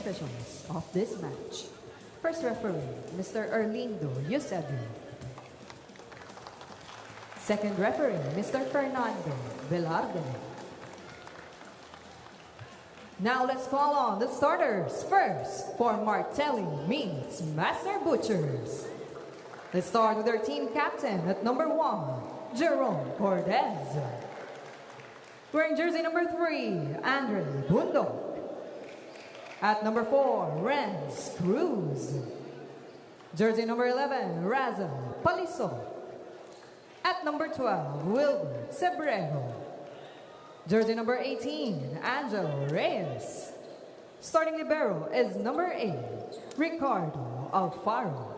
officials of this match. First referee, Mr. Erlindo Eusebio. Second referee, Mr. Fernando Velarde. Now let's call on the starters. First, for Martelli Meats Master Butchers. Let's start with their team captain at number 1, Jerome Cortez. Wearing jersey number 3, Andre Bundo. At number 4, Renz Cruz. Jersey number 11, Raza Paliso. At number 12, Wilbert Sebrero. Jersey number 18, Angelo Reyes. Starting libero is number 8, Ricardo Alfaro.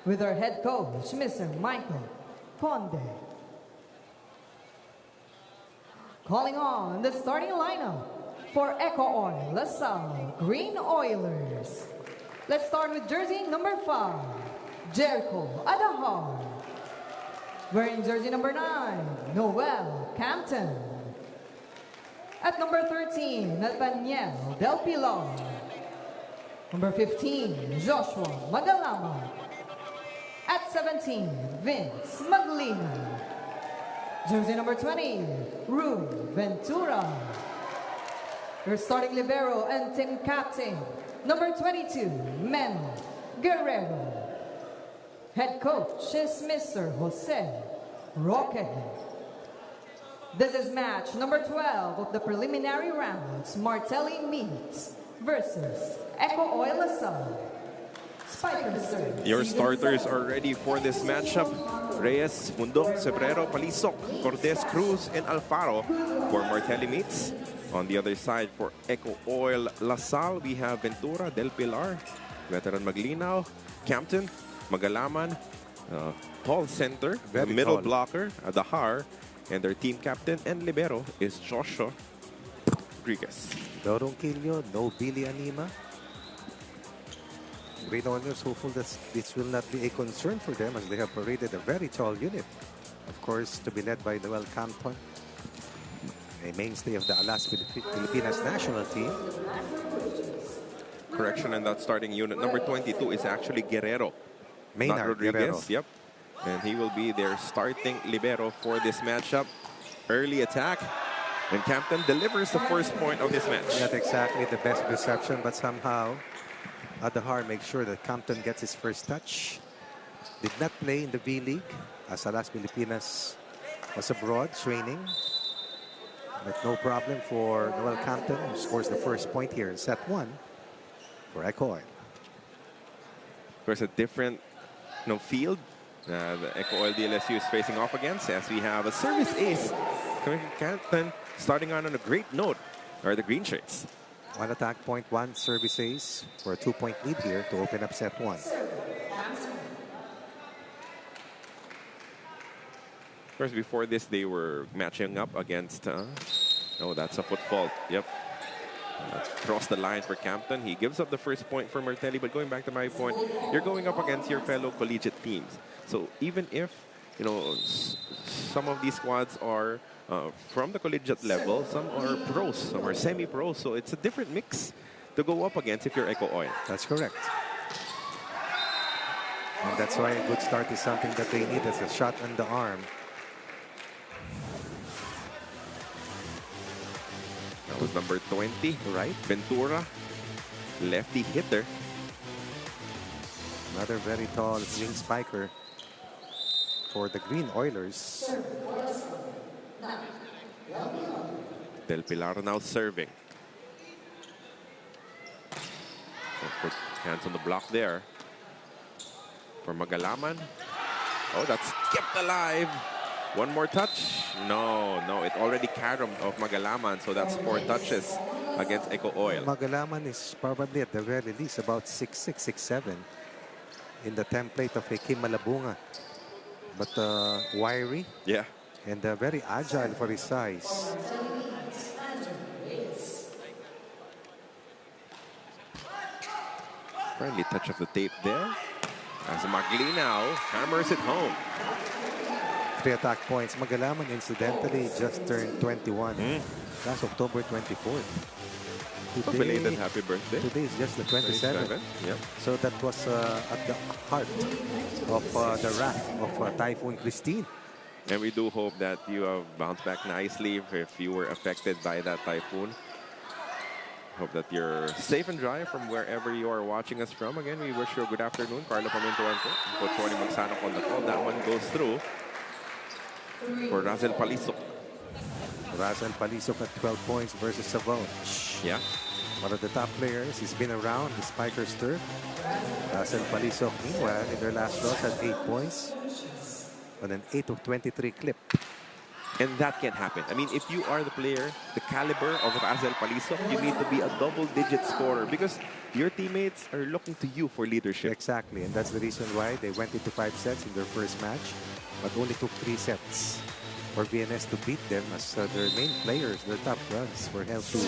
With our head coach, Mr. Michael Conde. Calling on the starting lineup for EcoOil LaSalle Green Oilers. Let's start with jersey number 5, Jericho Adahar. Wearing jersey number 9, Noel Campton. At number 13, Nathaniel Del Pilar. Number 15, Joshua Magalama. At 17, Vince Maglina. Jersey number 20, Rue Ventura. Your starting libero and team captain, number 22, Meno Guerrero. Head coach is Mr. Jose Roque. This is match number 12 of the preliminary rounds, Martelli Meats versus EcoOil LaSalle. Your starters are ready for this matchup. Reyes, Mundo, Sebrero, Palisok, Cortez, Cruz, and Alfaro for Martelli Meats. On the other side, for EcoOil LaSalle, we have Ventura, Del Pilar, Veteran Maglinaw, Campton, Magalaman, tall center, middle blocker, Adahar, and their team captain and libero is Joshua Rodriguez. No Ronquillo, no Billy Anima. Green Oilers hopeful that this will not be a concern for them as they have paraded a very tall unit. Of course, to be led by Noel Campton, a mainstay of the Alas Filipinas national team. Correction, and that starting unit number 22 is actually Guerrero, Maynard not Rodriguez. Guerrero. Yep, and he will be their starting libero for this matchup. Early attack, and Campton delivers the first point of this match. Not exactly the best reception, but somehow Adahar makes sure that Campton gets his first touch. Did not play in the V-League as Alas Filipinas was abroad training. But no problem for Noel Campton, who scores the first point here in set 1 for EcoOil. There's a different field the EcoOil DLSU is facing off against, as we have a service ace coming from Campton, starting on a great note, are the green shirts. One attack point, one service ace for a 2-point lead here to open up set 1. Of course, before this, they were matching up against... oh, that's a foot fault. Yep. That's crossed the line for Campton. He gives up the first point for Martelli. But going back to my point, you're going up against your fellow collegiate teams. So even if, some of these squads are from the collegiate level, some are pros, some are semi-pros. So it's a different mix to go up against if you're EcoOil. That's correct. And that's why a good start is something that they need as a shot on the arm. That was number 20, right? Ventura, lefty hitter. Another very tall swing spiker for the Green Oilers. Del Pilar now serving. Put hands on the block there. For Magalaman. Oh, that's kept alive. One more touch. No, it already carried of Magalaman, so that's 4 touches against EcoOil. Magalaman is probably at the very least about 6'6", 6'7" in the template of a Kim Malabunga. But wiry. Yeah. And very agile for his size. Friendly touch of the tape there. As Maglinaw hammers it home. 3 attack points. Magalaman incidentally just turned 21 last October 24th. Belated happy birthday. Today is just the 27th. 27, yep. So that was at the heart of the wrath of Typhoon Christine. And we do hope that you have bounced back nicely if you were affected by that typhoon. Hope that you're safe and dry from wherever you are watching us from. Again, we wish you a good afternoon. Carlo Pamintuan, Coach Ronnie Magsanok on the call. That one goes through for Razel Palisok. Razel Palisok at 12 points versus Savon. Yeah. One of the top players. He's been around the Spikers turf. Razel Palisok, meanwhile, in their last loss had 8 points on an 8 of 23 clip. And that can happen. I mean, if you are the player, the caliber of Razel Palisok, you need to be a double-digit scorer because your teammates are looking to you for leadership. Exactly, and that's the reason why they went into 5 sets in their first match, but only took 3 sets for VNS to beat them as their main players, their top runs, were held to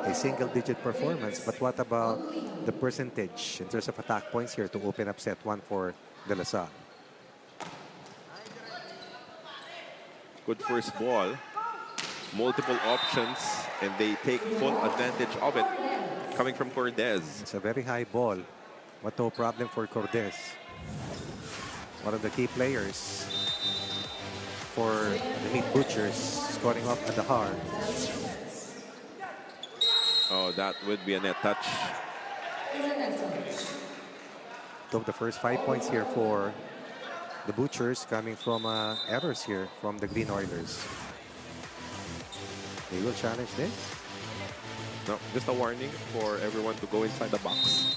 a single-digit performance. But what about the percentage in terms of attack points here to open up set 1 for De La Salle? Good first ball. Multiple options, and they take full advantage of it. Coming from Cordes. It's a very high ball, but no problem for Cordes. One of the key players for the Meat Butchers, scoring off at the heart. Oh, that would be a net touch. Took the first 5 points here for the Butchers, coming from errors here from the Green Oilers. They will challenge this. No, just a warning for everyone to go inside the box.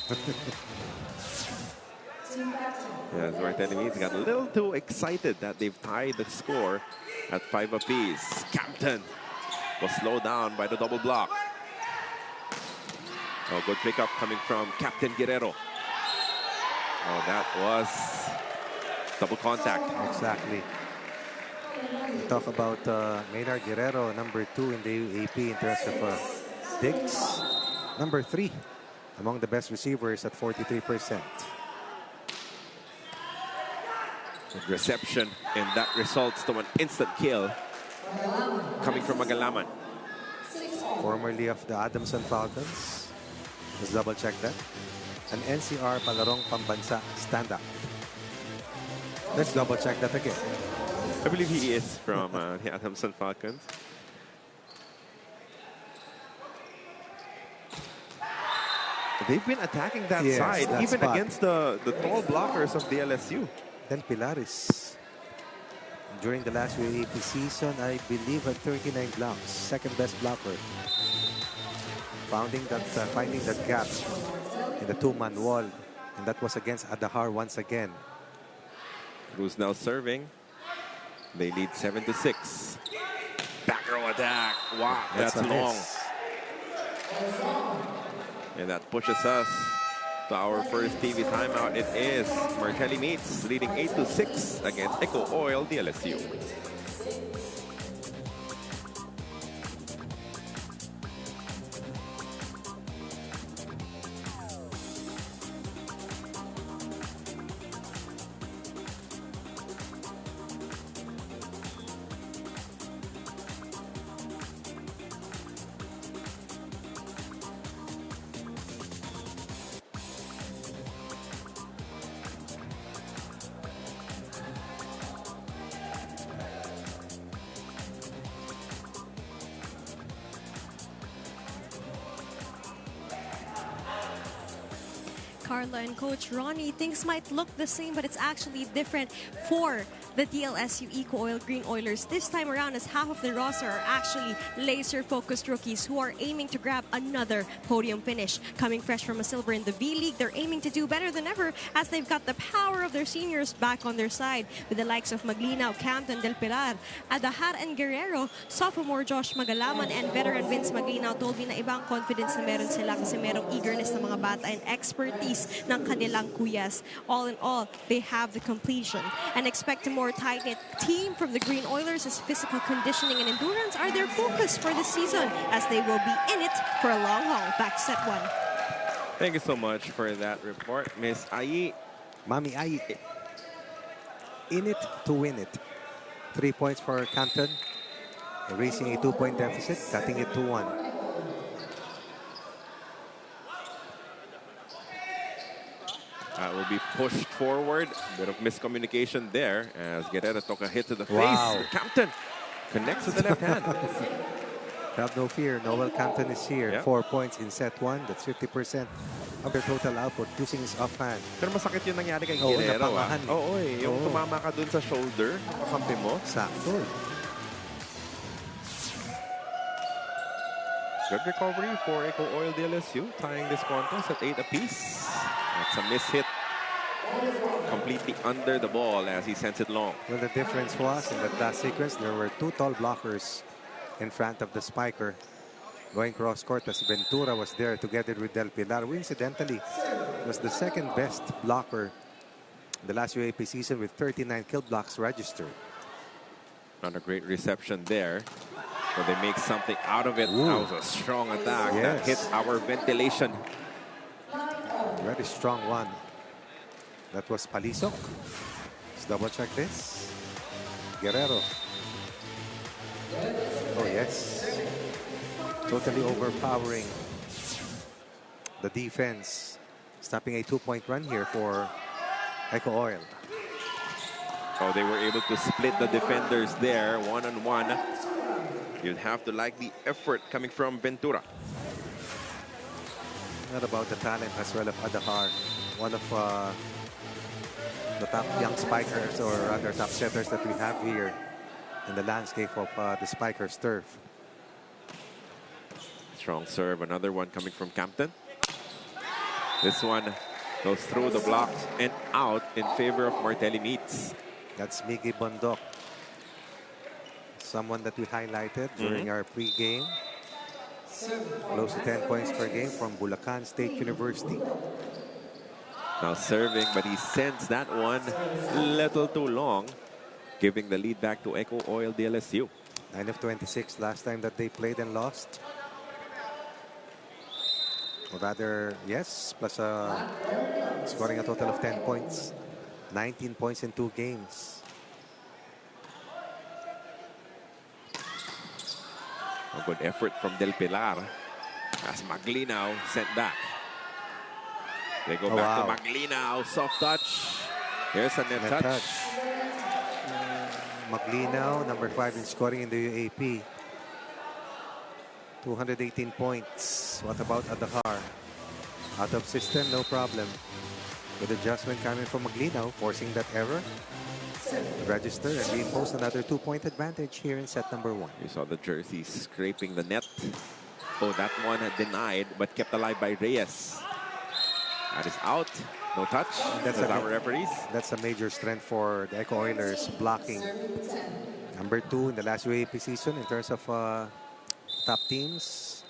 Yes, Martelli Meats got a little too excited that they've tied the score at 5 apiece. Campton was slowed down by the double block. Oh, good pickup coming from Captain Guerrero. Oh, that was double contact. Exactly. We talk about Maynard Guerrero, number 2 in the UAP in terms of digs. Number 3 among the best receivers at 43%. Good reception, and that results to an instant kill coming from Magalaman. Formerly of the Adamson Falcons. Let's double check that. An NCR Palarong Pambansa standout. Let's double check that again. I believe he is from the Adamson Falcons. They've been attacking that Yes, side, that even spot. against the tall blockers of the LSU. Del Pilares, during the last UAP season, I believe had 39 blocks, second best blocker. Finding that gap in the 2-man wall, and that was against Adahar once again. Who's now serving? They lead 7-6. Back row attack. Wow, that's a long. miss. And that pushes us to our first TV timeout. It is Martelli Meats leading 8-6 against EcoOil DLSU. Carla and Coach Ronnie, things might look the same, but it's actually different for the DLSU EcoOil Green Oilers this time around, as half of the roster are actually laser-focused rookies who are aiming to grab another podium finish. Coming fresh from a silver in the V-League, they're aiming to do better than ever as they've got the power of their seniors back on their side with the likes of Maglinaw, Campton, Del Pilar, Adahar, and Guerrero. Sophomore Josh Magalaman and veteran Vince Maglinaw told me na ibang confidence na meron sila kasi merong eagerness ng mga bata and expertise ng kanilang kuyas. All in all, they have the completion and expect a more tight-knit team from the Green Oilers as physical conditioning and endurance are their focus for the season as they will be in it for a long haul. Back to set 1. Thank you so much for that report, Miss Ai. Mami Ai. In it to win it. 3 points for Campton. Erasing a 2-point deficit, cutting it to 1. That will be pushed forward. Bit of miscommunication there as Guerrero took a hit to the Wow. face. Campton connects with the left hand. Have no fear. Noel Campton is here. Yeah. 4 points in set 1. That's 50% of their total output using his offhand. Pero masakit yung nangyari kay Oo, Guerrero. napangahan eh. Oo, yung Oo. tumama ka dun sa shoulder, kakampi mo. Sakto. Good recovery for EcoOil DLSU, tying this contest at 8 apiece. That's a miss hit. Completely under the ball as he sends it long. Well, the difference was in that last sequence, there were 2 tall blockers in front of the spiker. Going cross court as Ventura was there together with Del Pilar, who incidentally was the second best blocker in the last UAP season with 39 kill blocks registered. Not a great reception there. But they make something out of it. Ooh. That was a strong attack that Yes. hits our ventilation. Very strong one. That was Palisok. Let's double check this. Guerrero. Oh, yes. Totally overpowering the defense. Stopping a 2-point run here for EcoOil. Oh, they were able to split the defenders there, one-on-one. You'd have to like the effort coming from Ventura. Not about the talent as well of Adahar. One of the top young spikers, or rather top setters that we have here in the landscape of the Spikers turf. Strong serve, another one coming from Campton. This one goes through the blocks and out in favor of Martelli Meats. That's Miggy Bondok. Someone that we highlighted during our pre-game. Close to 10 points per game from Bulacan State University. Now serving, but he sends that one a little too long, giving the lead back to EcoOil DLSU. 9 of 26 last time that they played and lost. Or rather, yes, plus scoring a total of 10 points. 19 points in 2 games. A good effort from Del Pilar as Maglinaw sent back. They go back to Maglinaw, soft touch. Here's a net touch. Maglinaw, number 5 in scoring in the UAP. 218 points. What about Adahar? Out of system, no problem. Good adjustment coming from Maglinaw, forcing that error. Register and reimpose another 2-point advantage here in set number 1. You saw the jersey scraping the net. Oh, that one denied, but kept alive by Reyes. That is out. No touch. That's our referees. That's a major strength for the EcoOilers, blocking. Number 2 in the last UAP season in terms of top teams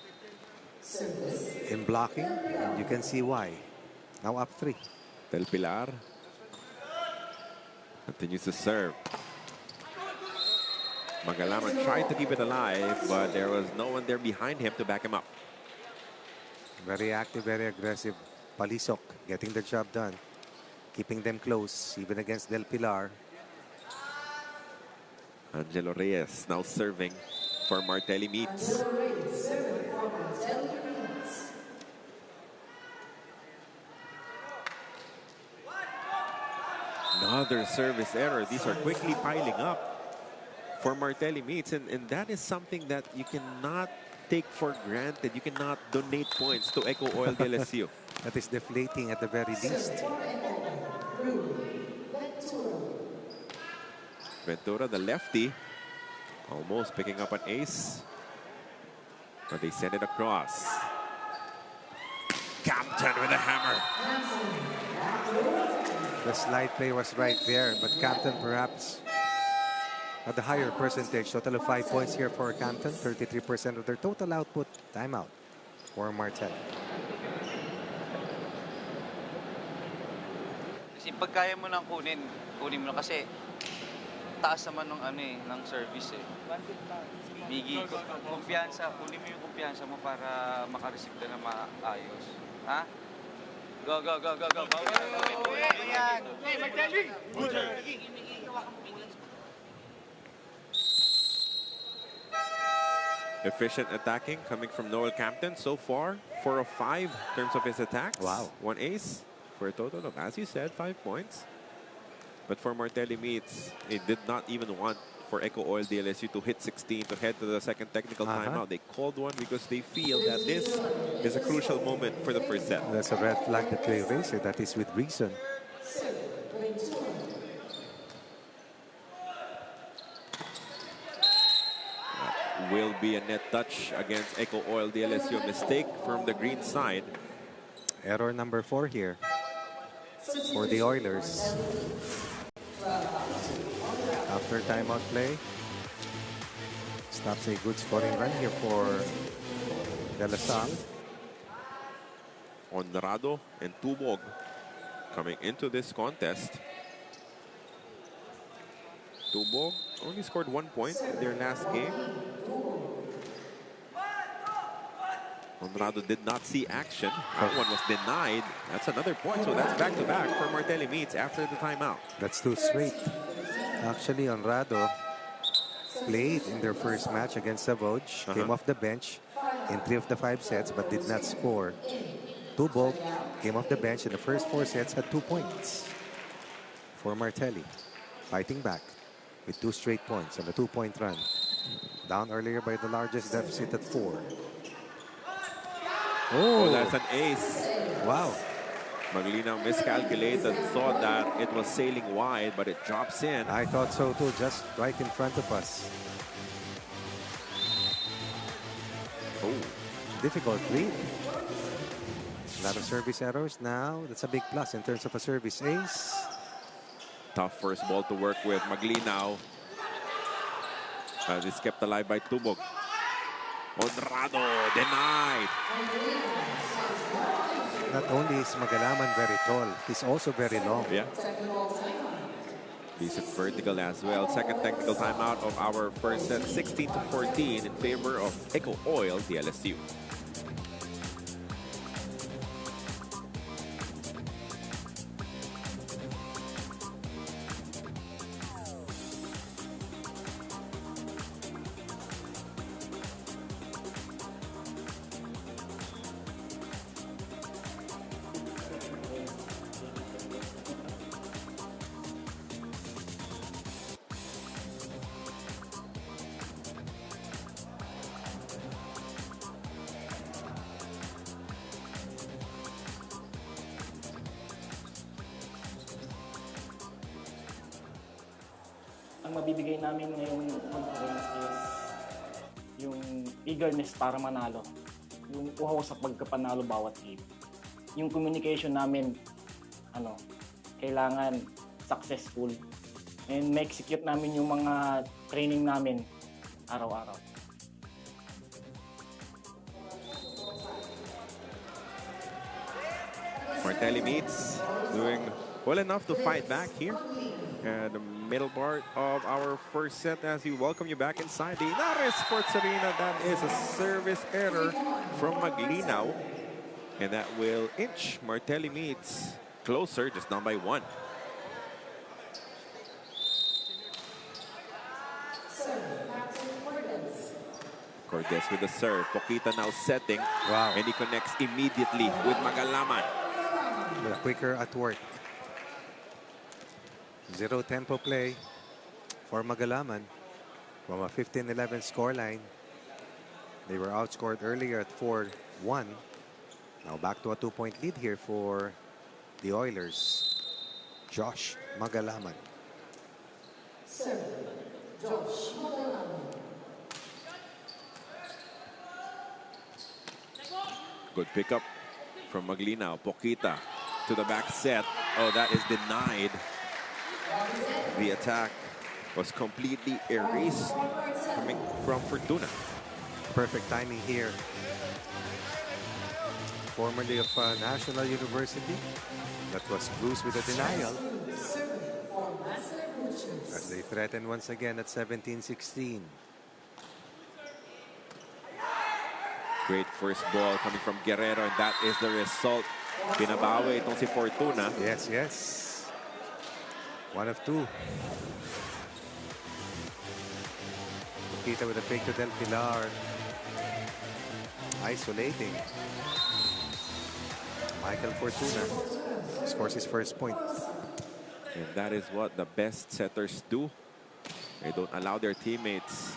in blocking. And you can see why. Now up 3. Del Pilar continues to serve. Magalaman tried to keep it alive, but there was no one there behind him to back him up. Very active, very aggressive. Palisok getting the job done. Keeping them close, even against Del Pilar. Angelo Reyes now serving for Martelli Meats. Another service error. These are quickly piling up for Martelli Meats, and that is something that you cannot take for granted. You cannot donate points to EcoOil DLSU. That is deflating at the very least. Ventura, the lefty, almost picking up an ace, but they send it across. Campton with a hammer. The slide play was right there, but Campton perhaps had the higher percentage. Total of 5 points here for Campton. 33% of their total output. Timeout for Martelli. Kasi pag kaya mo nang kunin mo na kasi taas naman ng ng service eh. Migi, kumpiyansa, kunin mo yung kumpiyansa mo para makareceive ka na maayos. Ha? Go, go, go, go, go. Yan. Hey, Martelli! Efficient attacking coming from Noel Campton so far. 4 of 5 in terms of his attacks. Wow. 1 ace. for a total of, as you said, 5 points. But for Martelli Meats, it did not even want for EcoOil DLSU to hit 16 to head to the second technical timeout. They called one because they feel that this is a crucial moment for the first set. That's a red flag that they raise it. That is with reason. That will be a net touch against EcoOil DLSU. Mistake from the green side. Error number 4 here for the Oilers. After timeout play, stops a good scoring run here for De La Salle. Honrado and Tubog coming into this contest. Tubog only scored 1 point in their last game. Honrado did not see action. That one was denied. That's another point. So that's back-to-back for Martelli Meats after the timeout. That's 2 straight. Actually, Honrado played in their first match against Savoj. Came off the bench in 3 of the 5 sets but did not score. Tubog came off the bench in the first 4 sets, had 2 points. For Martelli, fighting back with 2 straight points on the 2-point run. Down earlier by the largest deficit at 4. Oh, that's an ace. Wow. Maglinaw miscalculated, thought that it was sailing wide, but it drops in. I thought so too, just right in front of us. Oh, Difficult lead. A lot of service errors now. That's a big plus in terms of a service ace. tough first ball to work with. Maglinaw. It's kept alive by Tubog. Honrado denied. Not only is Magalaman very tall, he's also very long. Yeah. Decent vertical as well. Second technical timeout of our first set, 16-14 in favor of EcoOil, the LSU. Ang mabibigay namin ngayong conference is yung eagerness para manalo. Yung uhaw sa pagkapanalo bawat game. Yung communication namin, kailangan successful. And ma-execute namin yung mga training namin araw-araw. Martelli Meats doing well enough to fight back here. And the middle part of our first set as we welcome you back inside the Inares Sports Arena. That is a service error from Maglinaw. And that will inch Martelli Meats closer, just down by 1. Cordes with the serve. Poquita now setting. Wow. And he connects immediately with Magalaman. The quicker at work. Zero tempo play for Magalaman from a 15-11 scoreline. They were outscored earlier at 4-1. Now back to a 2-point lead here for the Oilers. Josh Magalaman. Josh Magalaman. Good pickup from Maglinaw. Poquita to the back set. Oh, that is denied. The attack was completely erased coming from Fortuna. Perfect timing here. Formerly of National University. That was Bruce with a denial. As they threaten once again at 17-16. Great first ball coming from Guerrero, and that is the result. Pinabawi itong si Fortuna. Yes, yes. 1 of 2. Poquita with a fake to Del Pilar. Isolating. Michael Fortuna scores his first point. And that is what the best setters do. They don't allow their teammates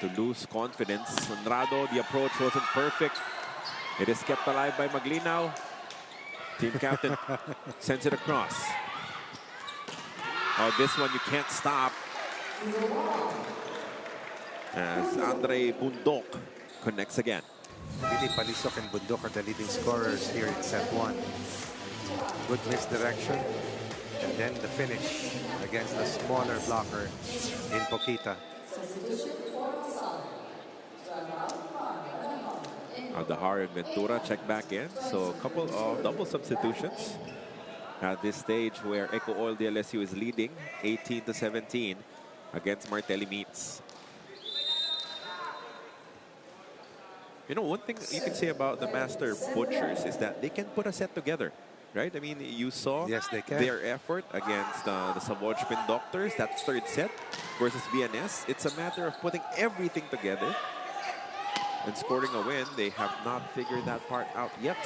to lose confidence. Sanrado, the approach wasn't perfect. It is kept alive by Maglinaw. Team captain sends it across. Oh, this one you can't stop. As Andre Bundok connects again. Billy Palisok and Bundok are the leading scorers here in set 1. Good misdirection. And then the finish against the smaller blocker in Poquita. Aldahar and Ventura check back in. So a couple of double substitutions at this stage where EcoOil DLSU is leading 18-17 against Martelli Meats. You know, one thing you can say about the Master Butchers is that they can put a set together, right? I mean, you saw Yes, they can. their effort against the Savoy Spin Doctors, that third set versus VNS. It's a matter of putting everything together and scoring a win. They have not figured that part out yet,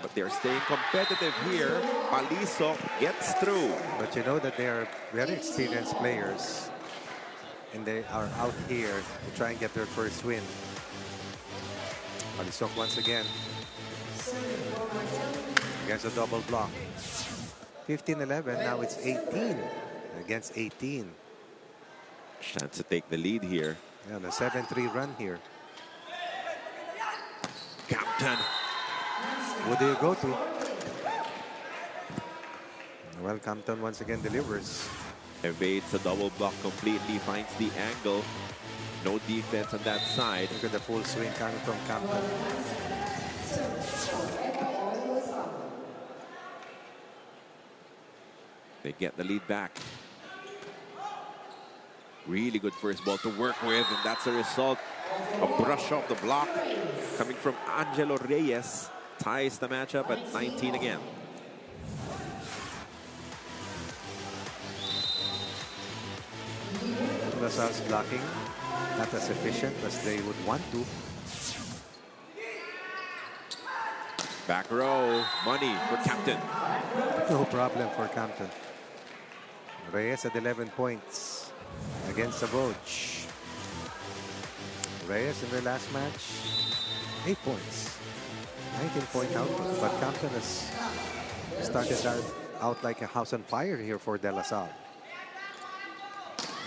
but they're staying competitive here. Palisok gets through. But you know that they are very experienced players, and they are out here to try and get their first win. Palisok once again against a double block. 15-11, now it's 18 against 18. Chance to take the lead here. And a 7-3 run here. Captain. Who do you go to? Well, Compton once again delivers. Evades a double block completely, finds the angle. No defense on that side. Look at the full swing coming from Compton. They get the lead back. Really good first ball to work with, and that's the result. A brush off the block coming from Angelo Reyes ties the matchup at 19 again. LaSalle's blocking not as efficient as they would want to. Back row, money for Captain. No problem for Compton. Reyes at 11 points against Savoy. Reyes in their last match, 8 points. 19-point output, but Compton has started out like a house on fire here for De La Salle.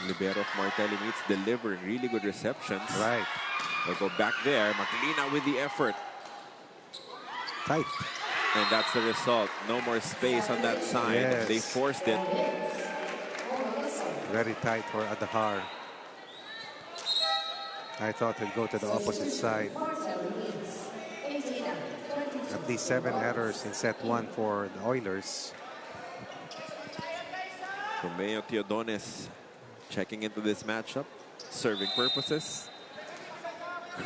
Libero of Martelli Meats delivering really good receptions. Right. They'll go back there. Maglina with the effort. Tight. And that's the result. No more space on that side. Yes. They forced it. Very tight for Adahar. I thought he'd go to the opposite side. At least 7 errors in set 1 for the Oilers. Romeo Teodones checking into this matchup. Serving purposes.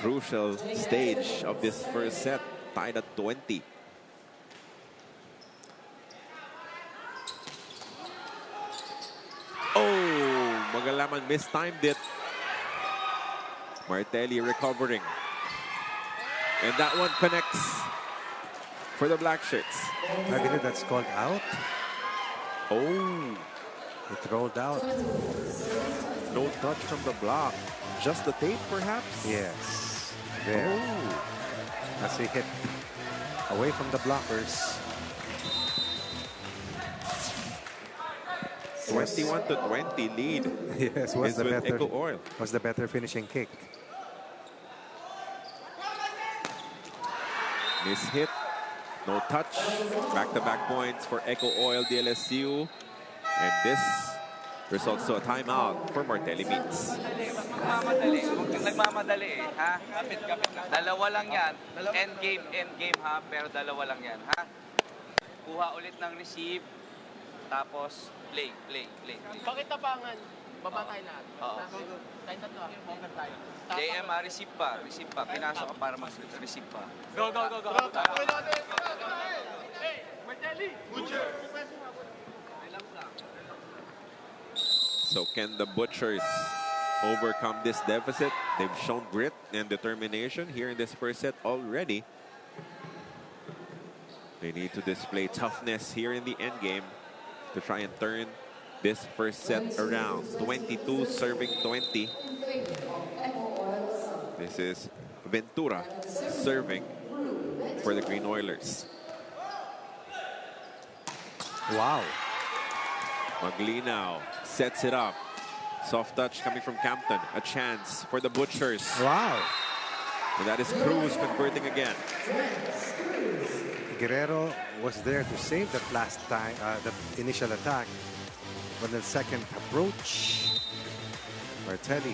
Crucial stage of this first set. Tied at 20. Oh, Magalaman mistimed it. Martelli recovering. And that one connects for the Black Shirts. I believe that's called out. Oh, It rolled out. no touch from the block. Just the tape, perhaps? Yes. There. Oh, As he hit away from the blockers. 21-20 lead. Yes, is with EcoOil. was the better finishing kick. Miss hit. No touch. Back-to-back points for EcoOil DLSU. And this results to a timeout for Martelli Meats. Nagmamadali. Huwag kang nagmamadali eh, ha? Dalawa lang yan. End game ha, pero dalawa lang yan, ha? Kuha ulit ng receive, tapos play. Bakit tapangan? Baba tayo lahat. Oo. Tayo tatlo. Over tayo. JM ha, receive pa. Pinasok ka para mag-receive pa. Go. Hey, Martelli! Butcher! So can the Butchers overcome this deficit? They've shown grit and determination here in this first set already. They need to display toughness here in the end game to try and turn this first set around. 22 serving 20. This is Ventura serving for the Green Oilers. Wow. Maglinaw sets it up. Soft touch coming from Campton. A chance for the Butchers. Wow. And that is Cruz converting again. Guerrero was there to save that last time, the initial attack. But the second approach, Martelli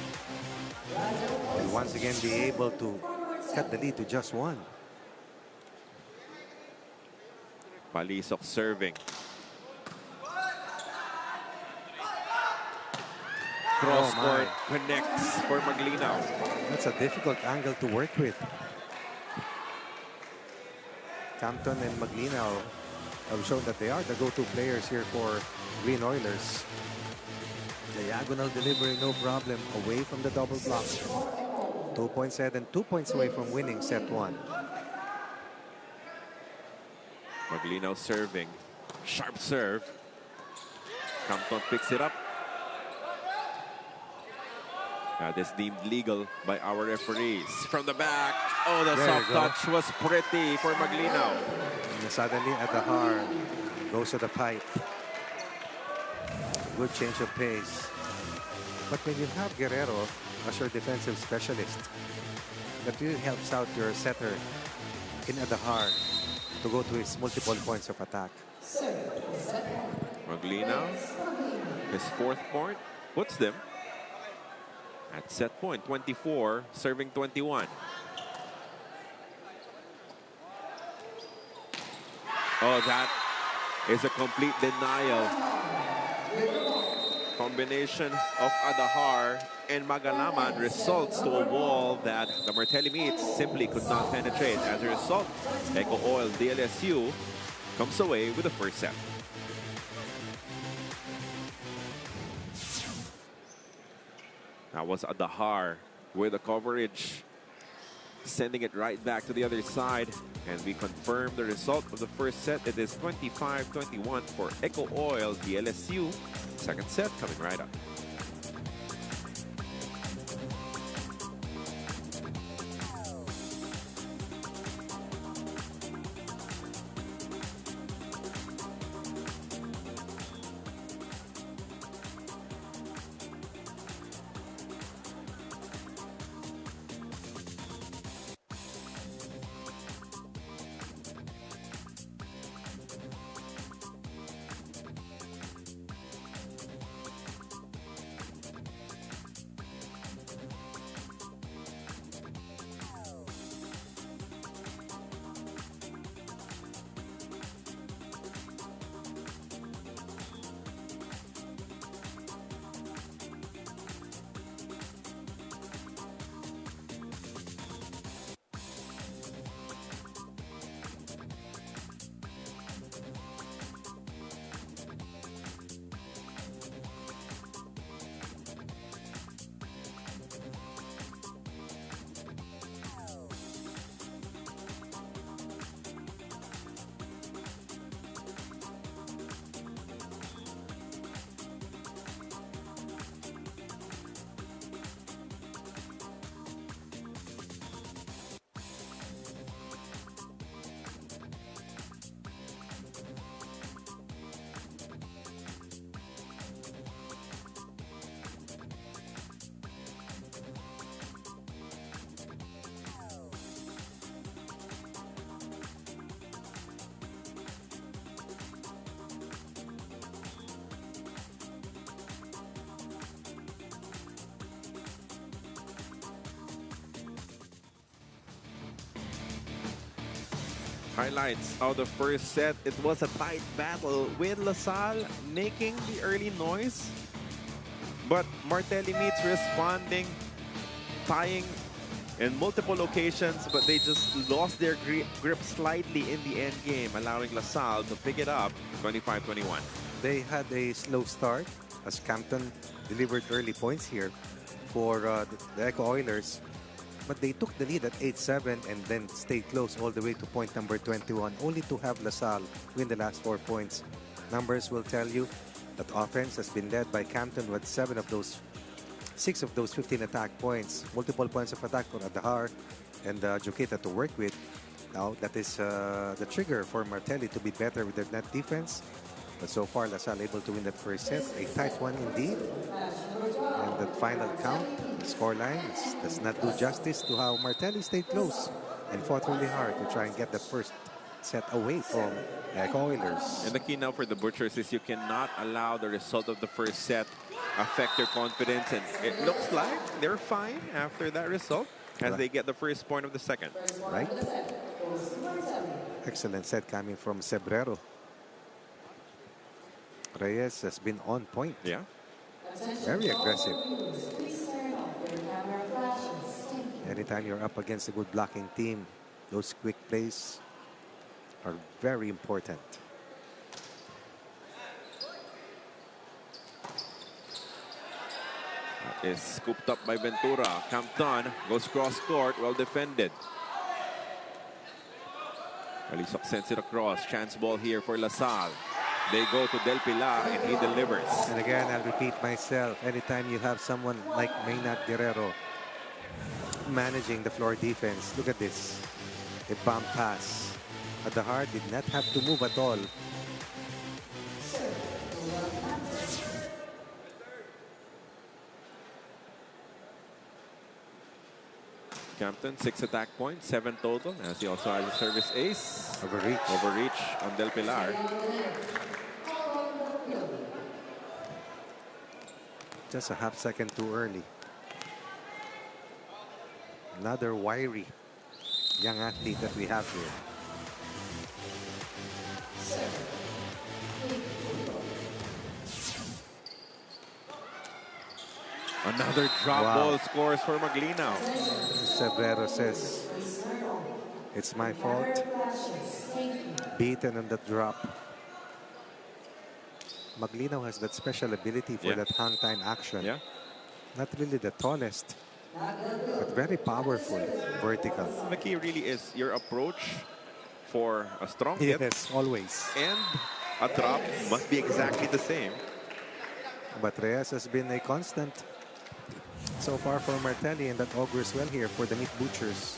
will once again be able to cut the lead to just one. Palisok serving. Cross court connects for Maglinaw. That's a difficult angle to work with. Campton and Maglinaw have shown that they are the go-to players here for Green Oilers. Diagonal delivery, no problem, away from the double block. 2 points ahead and 2 points away from winning set one. Maglinaw serving. Sharp serve. Campton picks it up. That is deemed legal by our referees. From the back. Oh, the soft touch was pretty for Maglinaw. And suddenly Adahar goes to the pipe. Good change of pace. But when you have Guerrero as your defensive specialist, that really helps out your setter in Adahar to go to his multiple points of attack. Maglinaw, his fourth point, puts them at set point 24, serving 21. Oh, that is a complete denial. Combination of Adahar and Magalaman results to a wall that the Martelli Meats simply could not penetrate. As a result, EcoOil DLSU comes away with the first set. That was Adahar with the coverage, sending it right back to the other side. And we confirm the result of the first set. It is 25-21 for EcoOil DLSU. Second set coming right up. Highlights of the first set. It was a tight battle with LaSalle making the early noise, but Martelli Meats responding, tying in multiple occasions, but they just lost their grip slightly in the end game, allowing LaSalle to pick it up 25-21. They had a slow start as Campton delivered early points here for the Eco Oilers. But they took the lead at 8-7 and then stayed close all the way to point number 21, only to have LaSalle win the last 4 points. Numbers will tell you that offense has been led by Campton with 6 of those 15 attack points. Multiple points of attack for Adahar and Joketa to work with. Now, that is the trigger for Martelli to be better with their net defense. But so far, LaSalle able to win that first set. A tight one indeed. And that final count, the scoreline, does not do justice to how Martelli stayed close and fought really hard to try and get the first set away from Oilers. And the key now for the Butchers is you cannot allow the result of the first set affect your confidence. And it looks like they're fine after that result as they get the first point of the second. Right? Excellent set coming from Cebrero. Reyes has been on point. Yeah. Very aggressive. Anytime you're up against a good blocking team, those quick plays are very important. Is scooped up by Ventura. Campton goes cross court, well defended. Alisok sends it across. Chance ball here for LaSalle. They go to Del Pilar and he delivers. And again, I'll repeat myself. Anytime you have someone like Maynard Guerrero managing the floor defense, look at this. A bomb pass. Adahar did not have to move at all. Campton, 6 attack points, 7 total, as he also has a service ace. Overreach on Del Pilar. Just a half second too early. Another wiry young athlete that we have here. Another drop ball scores for Maglinaw. Cebrero says, it's my fault. Beaten on the drop. Maglinaw has that special ability for that hang time action. Yeah. Not really the tallest, but very powerful, vertical. The key really is your approach for a strong hit. Yes, always. And a drop must be exactly the same. But Reyes has been a constant so far for Martelli, and that augurs well here for the Meat Butchers.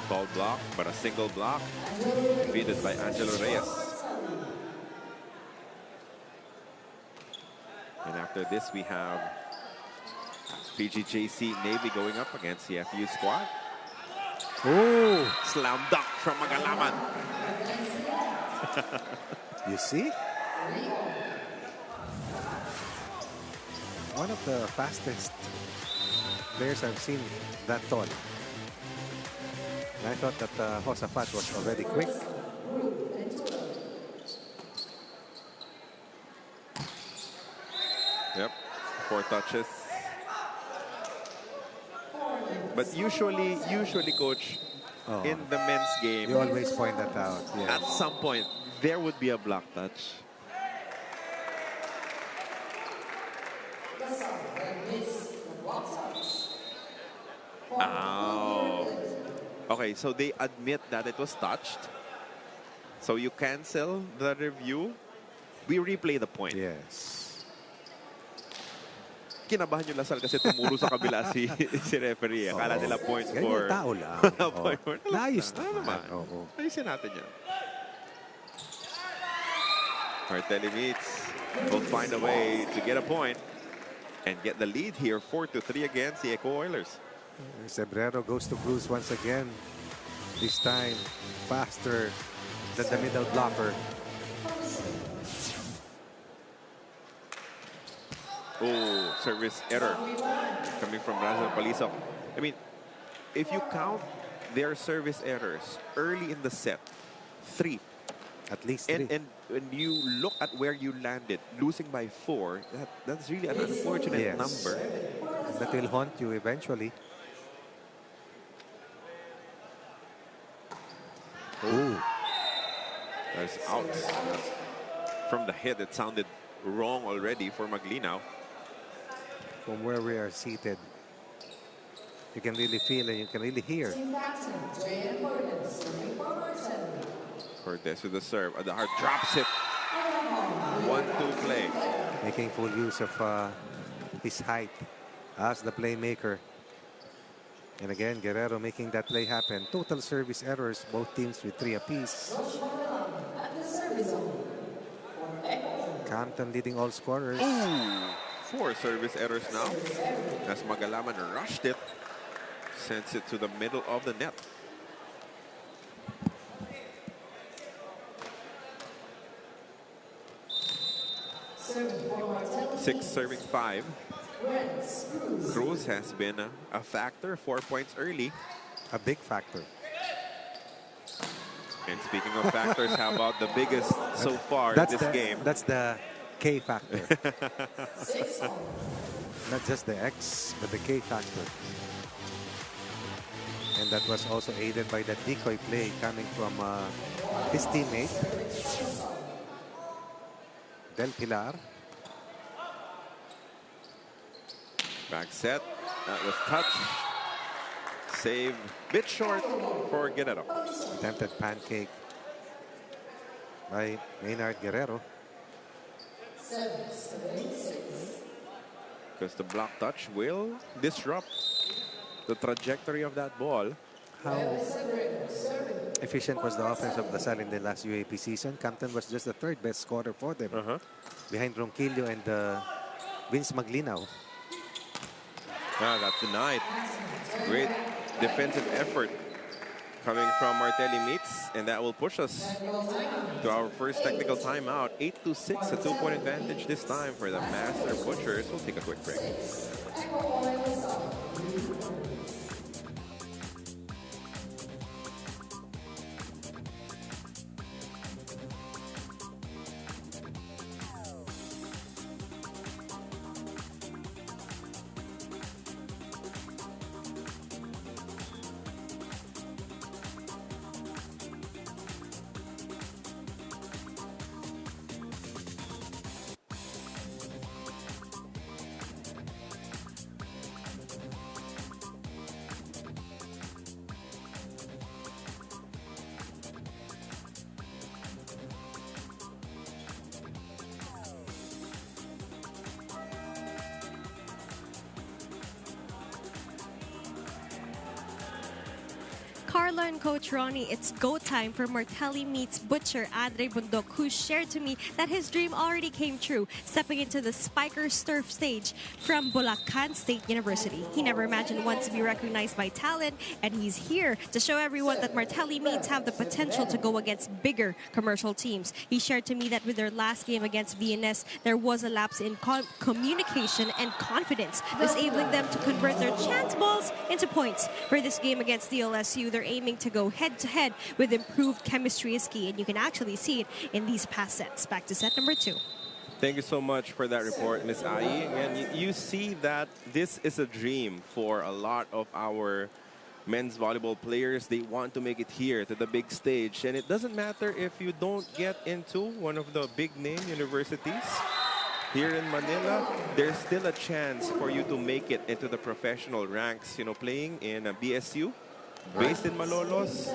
Tall block, but a single block. Defeated by Angelo Reyes. And after this, we have PGJC Navy going up against the FU squad. Oh! Slam dunk from Magalaman. You see? One of the fastest players I've seen that tall. And I thought that Josafat was already quick. Yep, 4 touches. But usually, coach, in the men's game, You always point that out. Yeah. at some point, there would be a block touch. Oh. Okay, so they admit that it was touched. So you cancel the review. We replay the point. Yes. Kinabahan yung Lasal kasi tumuro sa kabila si referee. Akala nila points Ganyan for... tao lang. Point for... Naayos naman. Ayusin natin yan. Martelli Meats will find a way to get a point and get the lead here, 4-3 against the Eco-Oilers. Cebrero goes to Cruz once again. This time faster than the middle blocker. Oh, service error coming from Razal Palisok. I mean, if you count their service errors early in the set, 3. At least 3. And when you look at where you landed, losing by 4, that's really an unfortunate number. That will haunt you eventually. Oh, that's out. From the head, it sounded wrong already for Maglinaw. From where we are seated, You can really feel and you can really hear. Team captain, J.M. Cordes, serving for Martelli. Cordes with the serve. At the heart drops it. 1-2 play. Making full use of his height as the playmaker. And again, Guerrero making that play happen. Total service errors, both teams with 3 apiece. At the service zone. Campton leading all scorers. 4 service errors now. As Magalaman rushed it. Sends it to the middle of the net. Serving for Martelli. 6 serving 5. Cruz has been a factor. 4 points early. A big factor. And speaking of factors, how about the biggest so far in this game? That's the K factor. Not just the X, but the K factor. And that was also aided by that decoy play coming from his teammate, Del Pilar. Back set. That was touched. Save. Bit short for Guerrero. Attempted pancake by Maynard Guerrero. Because the block touch will disrupt the trajectory of that ball. How efficient was the offense of Salle in the last UAP season? Campton was just the 3rd best scorer for them. Behind Ronquillo and Vince Maglinaw. That's denied. Great defensive effort coming from Martelli Meats, and that will push us to our first technical timeout. 8-6, a 2-point advantage this time for the Master Butchers. We'll take a quick break. Carla and Coach Ronnie, it's go time for Martelli Meats Butcher Andre Bundok, who shared to me that his dream already came true, stepping into the Spiker Turf stage from Bulacan State University. He never imagined once to be recognized by talent, and he's here to show everyone that Martelli Meats have the potential to go against bigger commercial teams. He shared to me that with their last game against VNS, there was a lapse in communication and confidence, disabling them to convert their chance balls into points. For this game against the LSU, they're aiming to go head-to-head with improved chemistry is key, and you can actually see it in these past sets. Back to set number 2. Thank you so much for that report, Ms. Ai. And you see that this is a dream for a lot of our men's volleyball players. They want to make it here to the big stage. And it doesn't matter if you don't get into one of the big name universities here in Manila. There's still a chance for you to make it into the professional ranks, you know, playing in a BSU, based in Malolos.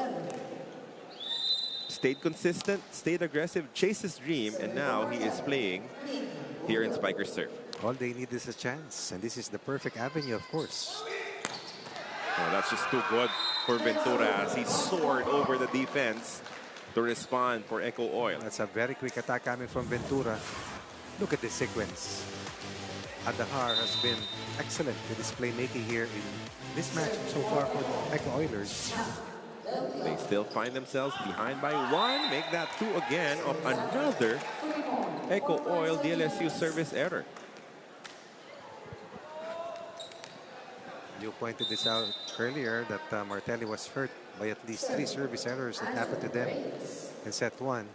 Stayed consistent, stayed aggressive, chased his dream, and now he is playing here in Spiker Surf. All they need is a chance, and this is the perfect avenue, of course. Oh, that's just too good for Ventura as he soared over the defense to respond for EcoOil. That's a very quick attack coming from Ventura. Look at this sequence. Adahar has been excellent with his playmaking here in this match so far for the EcoOilers. They still find themselves behind by 1. Make that 2 again of another EcoOil DLSU service error. You pointed this out earlier that Martelli was hurt by at least 3 service errors that happened to them in set 1.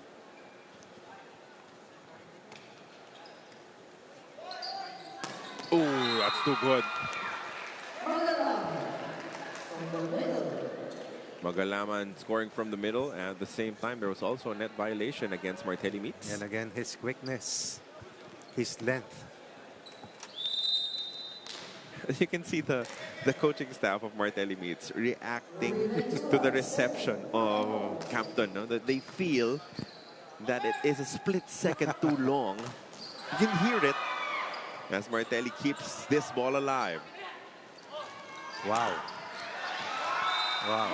Ooh, that's too good. Magalaman scoring from the middle, and at the same time, there was also a net violation against Martelli Meats. And again, his quickness, his length You can see the coaching staff of Martelli Meats reacting to the reception of Campton. No? That they feel that it is a split second too long. You can hear it as Martelli keeps this ball alive. Wow. Wow.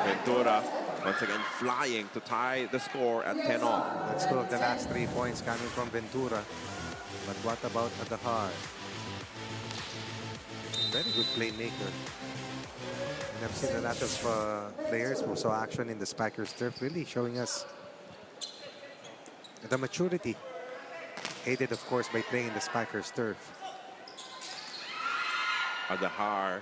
Ventura once again flying to tie the score at 10-all. That's two of the last 3 points coming from Ventura. But what about Adahar? Very good playmaker. And I've seen a lot of players who saw action in the Spikers turf, really showing us the maturity. Aided, of course, by playing in the Spikers turf. Adahar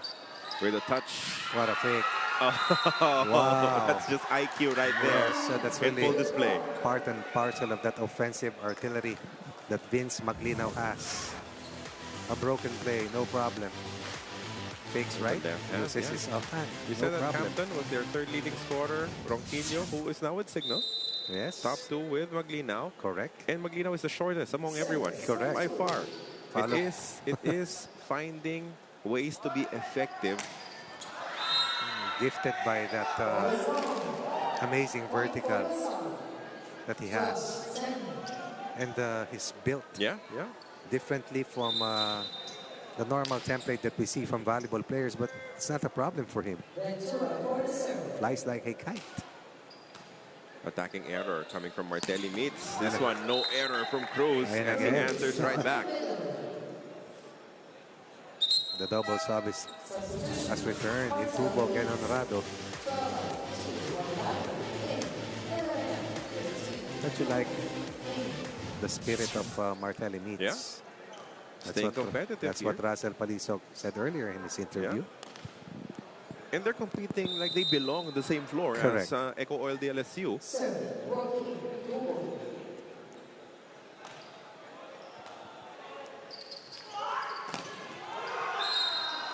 with a touch. What a fake. Oh, Wow. That's just IQ right there. Yes, that's in really full display. part and parcel of that offensive artillery that Vince Maglinaw has. A broken play, no problem. Fakes right, There, yeah, uses yeah. his offhand, You no said that problem. Campton was their third leading scorer. Ronquillo, who is now with Signal. Yes, Top two with Maglinaw. correct. And Maglinaw is the shortest among everyone. Correct. By far. Follow. It is finding ways to be effective. Gifted by that amazing vertical that he has. And he's built Yeah, yeah. differently from the normal template that we see from volleyball players, but it's not a problem for him. Flies like a kite. Attacking error coming from Martelli Meats. This one, no error from Cruz. Ayan And he again. answers right back. The double service has returned in Tubo and Honorado. Don't you like the spirit of Martelli Meats? Yeah. Staying competitive That's here. what Russell Palisok said earlier in his interview. And they're competing like they belong on the same floor Correct. as EcoOil DLSU.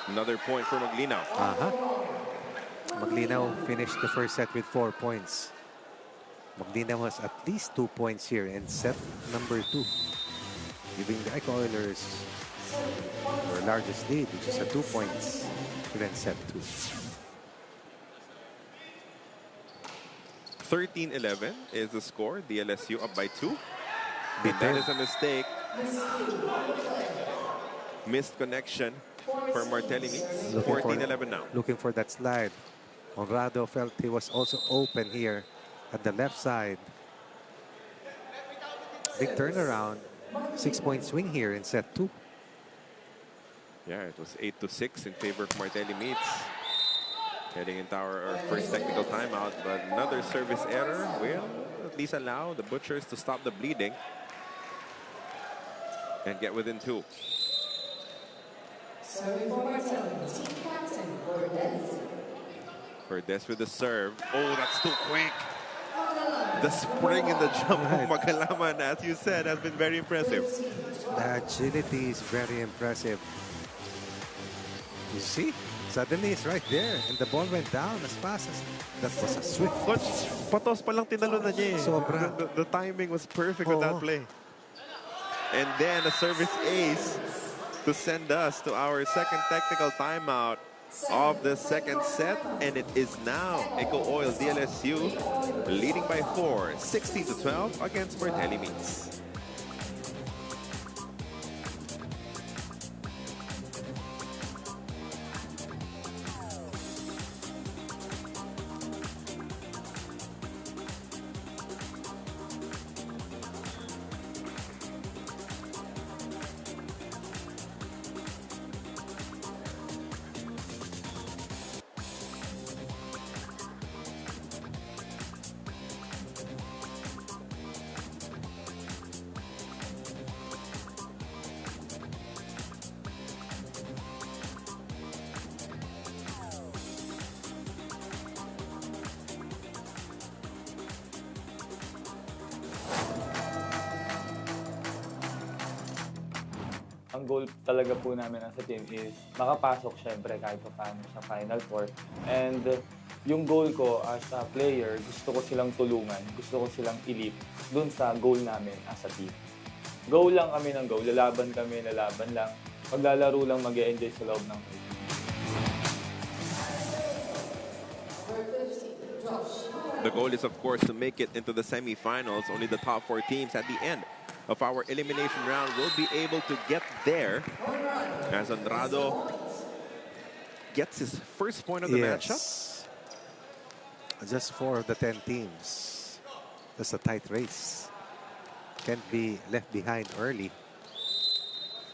Another point for Maglinaw. Maglinaw finished the first set with 4 points. Maglinaw has at least 2 points here in set number 2, giving the EcoOilers their largest lead, which is at 2 points within set 2. 13-11 is the score. DLSU up by 2. They That turn. is a mistake. Missed connection for Martelli Meats. 14-11 now. Looking for that slide. Honrado felt he was also open here at the left side. Big turnaround. 6-point swing here in set 2. Yeah, it was 8-6 in favor of Martelli Meats. Heading into our first technical timeout, but another service error will at least allow the Butchers to stop the bleeding and get within 2. Serving for Martelli, team captain, Cordes. Cordes with the serve. Oh, that's too quick. The spring and the jump of Magalaman, as you said, has been very impressive. The agility is very impressive. You see? Suddenly it's right there, and the ball went down as fast as... That was a swift... Coach, patos pa lang tinalo na niya eh. Sobra. The timing was perfect with that Oo. play. And then a service ace to send us to our second technical timeout of the second set. And it is now EcoOil DLSU leading by 4, 16-12 against Martelli Meats. Ang goal talaga po namin as a team is makapasok syempre kahit pa paano sa Final Four. And yung goal ko as a player, gusto ko silang tulungan, gusto ko silang ilip dun sa goal namin as a team. Go lang kami ng go, lalaban kami, lalaban lang. maglalaro lang, mag-e-enjoy sa loob ng court. The goal is, of course, to make it into the semifinals. Only the top 4 teams at the end of our elimination round will be able to get there. As Andrado gets his first point of the matchup. Just 4 of the 10 teams. That's a tight race. Can't be left behind early.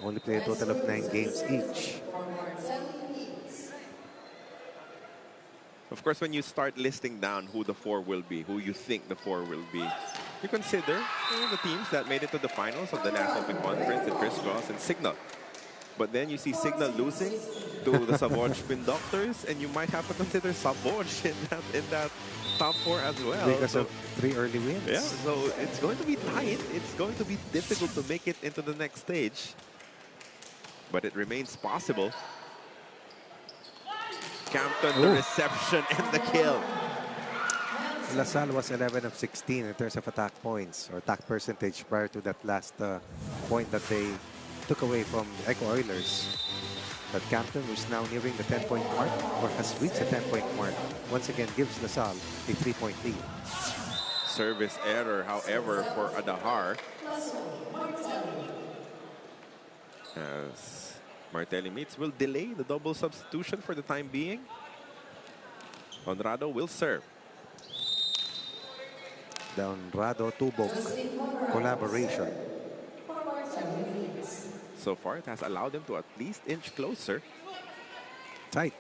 Only play a total of 9 games each. Of course, when you start listing down who the 4 will be, who you think the 4 will be, you consider the teams that made it to the finals of the National Open Conference and Crisscross and Signal. But then you see Signal losing to the Sabotage Spin Doctors, and you might have to consider Sabotage in that top 4 as well. Because of 3 early wins. Yeah, so it's going to be tight. It's going to be difficult to make it into the next stage. But it remains possible. Campton, the reception and the kill. LaSalle was 11 of 16 in terms of attack points or attack percentage prior to that last point that they took away from the EcoOilers. But Campton, who's now nearing the 10-point mark or has reached the 10-point mark, once again gives LaSalle a 3-point lead. Service error, however, for Adahar. As Martelli Meats will delay the double substitution for the time being. Honrado will serve. The Honrado Tubok collaboration. So far, it has allowed them to at least inch closer. Tight.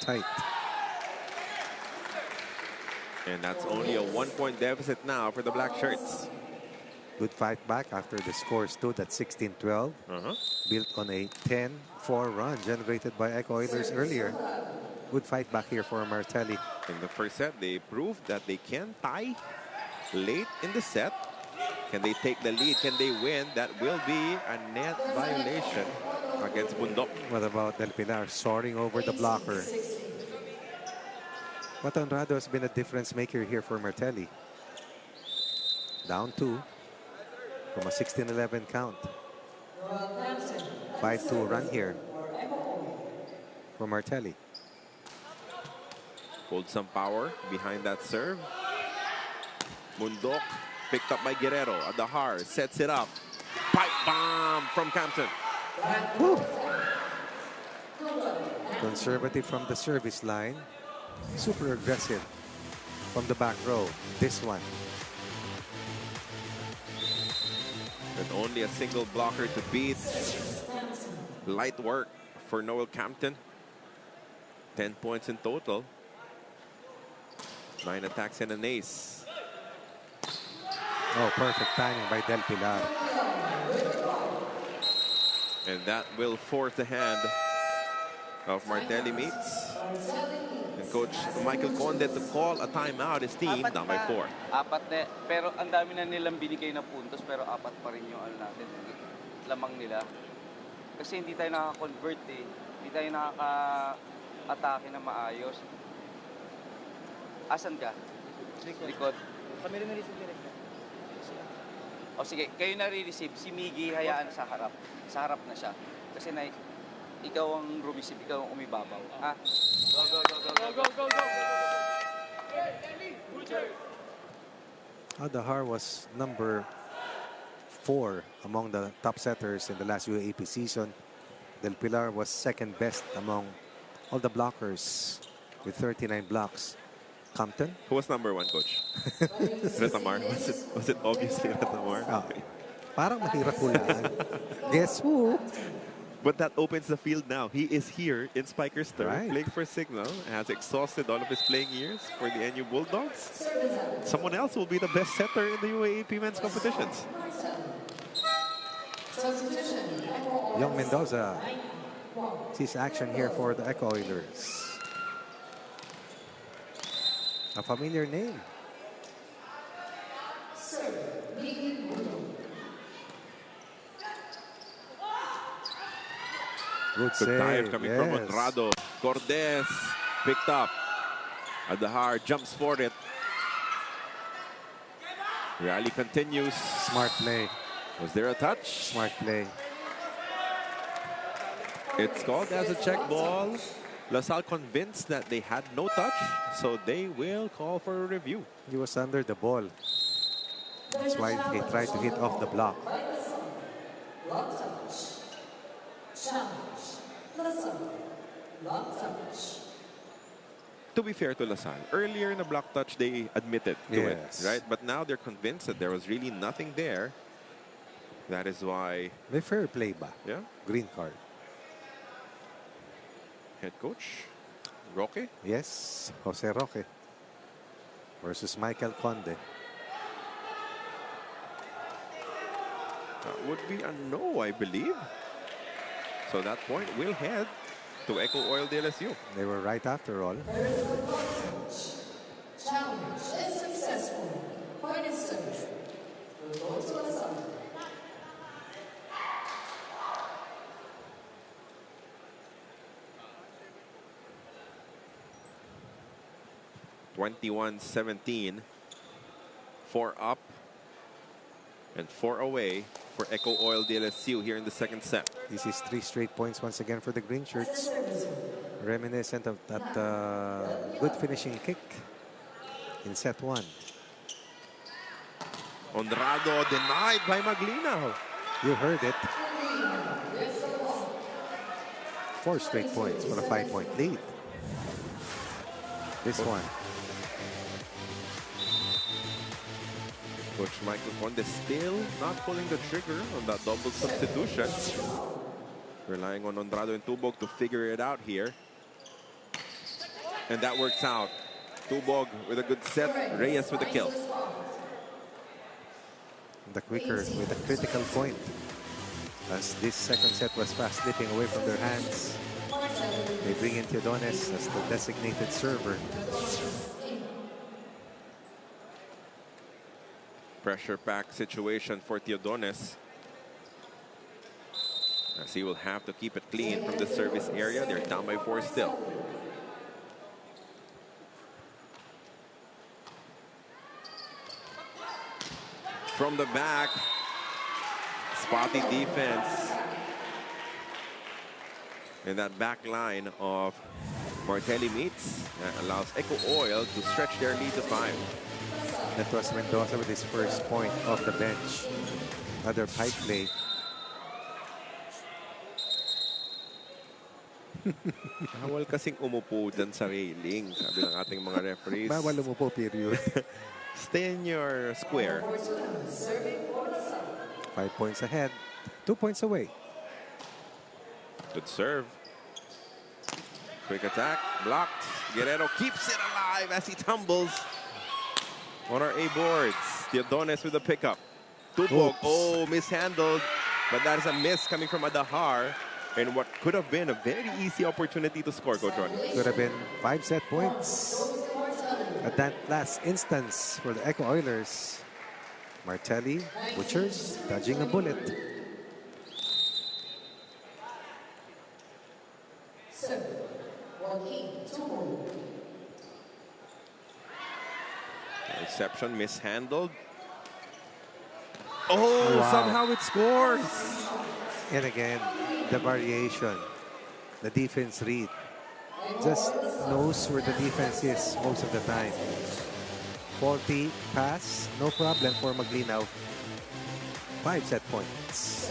Tight. And that's only a 1-point deficit now for the Black Shirts. Good fight back after the score stood at 16-12. Built on a 10-4 run generated by EcoOilers earlier. Good fight back here for Martelli. In the first set, they proved that they can tie late in the set. Can they take the lead? Can they win? That will be a net violation against Bundok. What about Del Pilar soaring over the blocker? But Honrado has been a difference maker here for Martelli. Down 2 from a 16-11 count. 5-2 run here for Martelli. Pulled some power behind that serve. Bundok picked up by Guerrero. Adahar sets it up. Pipe bomb from Campton. Woo. Conservative from the service line. Super aggressive from the back row. This one. With only a single blocker to beat. Light work for Noel Campton. 10 points in total. 9 attacks and an ace. Oh, perfect timing by Del Pilar. And that will force the hand of Martelli Meats. And Coach Michael Conde to call a timeout. His team down by 4. Apat na, pero ang dami na nilang binigay na puntos, pero apat pa rin yung natin, lamang nila. Kasi hindi tayo nakaka-convert eh. Hindi tayo nakaka-atake na maayos. Asan ka? Likod. Kami rin na-receive direct. O sige, kayo na-receive. Si Miggy, hayaan sa harap. Sa harap na siya. Kasi ikaw ang receive, ikaw ang umibabaw. Ha? Go, go, go, go, go, go, go, go! Adahar was number 4 among the top setters in the last UAAP season. Del Pilar was second best among all the blockers with 39 blocks. Compton? Who was number 1, Coach? Retamar? Was it obviously Retamar? Oh, parang mahirap hulaan. Guess who? But that opens the field now. He is here in Spiker's turn, Right. playing for Signal, and has exhausted all of his playing years for the NU Bulldogs. Someone else will be the best setter in the UAAP men's competitions. Young Mendoza sees action here for the EcoOilers. A familiar name. Good Good save. dive coming from Yes. Honrado. Cordes picked up. Adahar jumps for it. Rally continues. Smart play. Was there a touch? Smart play. It's called as a check ball. LaSalle convinced that they had no touch, so they will call for a review. He was under the ball. That's why he tried to hit off the block. Block touch. Challenge. LaSalle. Block touch. To be fair to LaSalle, earlier in the block touch, they admitted to it, Yes. right? But now they're convinced that there was really nothing there. That is why, May fair play ba? yeah, Green card. head coach Roque. Yes, Jose Roque versus Michael Conde. That would be a no, I believe. So that point will head to EcoOil DLSU. They were right after all. Challenge is successful. Point is served. Goes to LaSalle. 21-17. 4 up and 4 away for EcoOil DLSU here in the second set. This is 3 straight points once again for the green shirts. Reminiscent of that good finishing kick in set 1. Honrado denied by Maglinaw. You heard it. 4 straight points for a 5-point lead. This one. Coach Michael Conde still not pulling the trigger on that double substitution. Relying on Honrado and Tubog to figure it out here. And that works out. Tubog with a good set, Reyes with a kill. The quicker with a critical point. As this second set was fast slipping away from their hands. They bring in Teodones as the designated server. Pressure pack situation for Teodones, as he will have to keep it clean from the service area. They're down by 4 still. From the back, spotty defense. And that back line of Martelli Meats allows EcoOil to stretch their lead to 5. That was Mendoza with his first point off the bench. Another pipe play. Bawal kasing umupo dyan sa railing, sabi ng ating mga referees. Bawal umupo, period. Stay in your square. 5 points ahead. 2 points away. Good serve. Quick attack. Blocked. Guerrero keeps it alive as he tumbles on our A boards. Teodones with the pickup. Tubog. Oh, mishandled. But that is a miss coming from Adahar. And what could have been a very easy opportunity to score, Coach Ron. Could have been 5 set points. At that last instance for the Eco Oilers. Martelli, Butchers, dodging a bullet. Reception mishandled. Oh, wow. Somehow it scores. And again, the variation. The defense read. Just knows where the defense is most of the time. Faulty pass, no problem for Maglinaw. 5 set points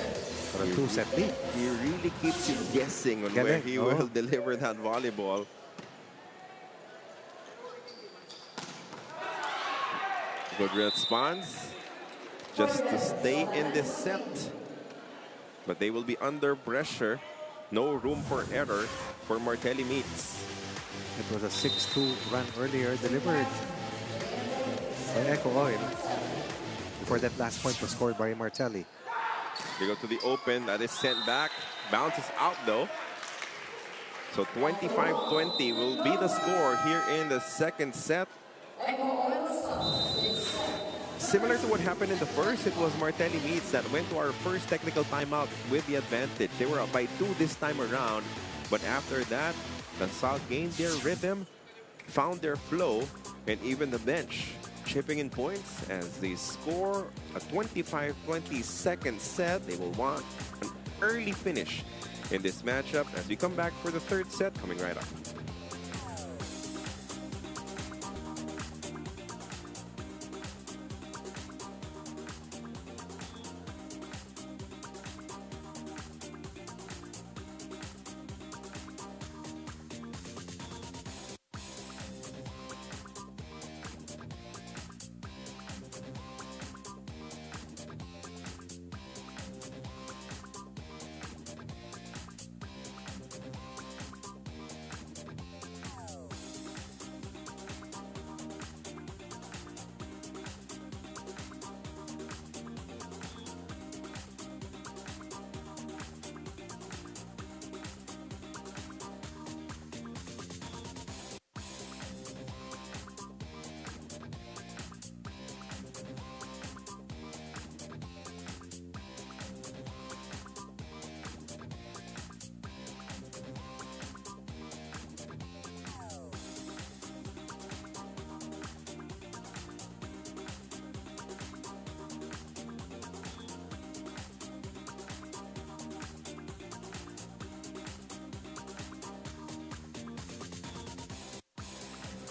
for a 2 set lead. He really keeps you guessing on where he will deliver that volleyball. Good response. Just to stay in this set. But they will be under pressure. No room for error for Martelli Meats. It was a 6-2 run earlier delivered by EcoOil before that last point was scored by Martelli. They go to the open. That is sent back. Bounces out though. So 25-20 will be the score here in the second set. Similar to what happened in the first, it was Martelli Meats that went to our first technical timeout with the advantage. They were up by 2 this time around. But after that, LaSalle gained their rhythm, found their flow, and even the bench chipping in points as they score a 25-20 second set. They will want an early finish in this matchup as we come back for the third set coming right up.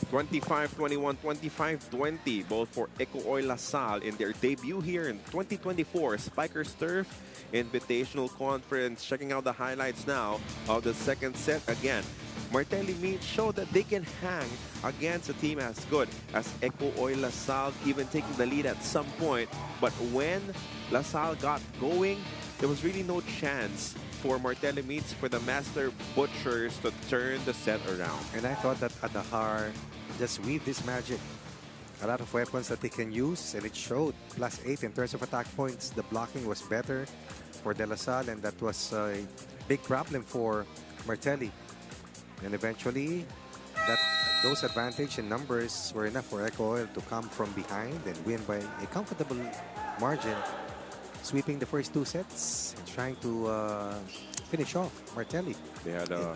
(25-21, 25-20), both for EcoOil LaSalle in their debut here in 2024 Spikers Turf Invitational Conference. Checking out the highlights now of the second set. Again, Martelli Meats showed that they can hang against a team as good as EcoOil LaSalle, even taking the lead at some point. But when LaSalle got going, there was really no chance for Martelli Meats, for the Master Butchers to turn the set around. And I thought that Adahar just weaved this magic. A lot of weapons that they can use, and it showed. +8 in terms of attack points. The blocking was better for De La Salle, and that was a big problem for Martelli. And eventually, those advantage in numbers were enough for EcoOil to come from behind and win by a comfortable margin, sweeping the first two sets and trying to finish off Martelli. They had a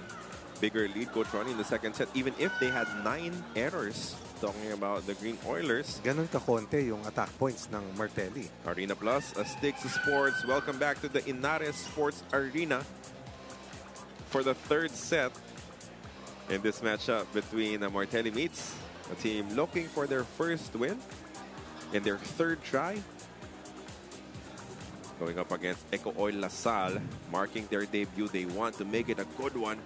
bigger lead, Coach Ronnie, in the second set, even if they had 9 errors. Talking about the Green Oilers. Ganun ka-konti yung attack points ng Martelli. Arena Plus, Sticks Sports. Welcome back to the Inares Sports Arena for the third set in this matchup between Martelli Meats, a team looking for their first win in their third try, going up against EcoOil LaSalle, marking their debut. They want to make it a good one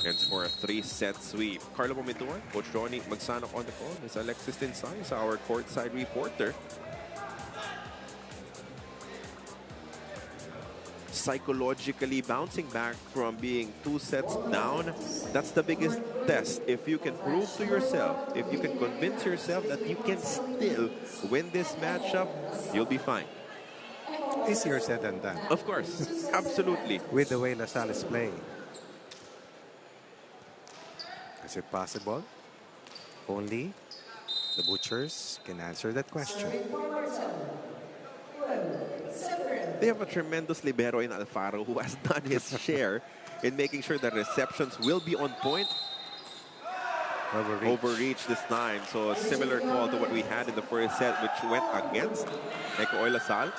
and for a 3-set sweep. Carlo Pomintuan, Coach Ronnie Magsano on the call. Ms. Alexis Tinsay is our courtside reporter. Psychologically bouncing back from being 2 sets down, that's the biggest test. If you can prove to yourself, if you can convince yourself that you can still win this matchup, you'll be fine. Easier said than done. Of course, absolutely. With the way LaSalle is playing. Is it possible? Only the Butchers can answer that question. They have a tremendous libero in Alfaro who has done his share in making sure that receptions will be on point. Overreach this time. So a similar call to what we had in the first set, which went against EcoOil LaSalle.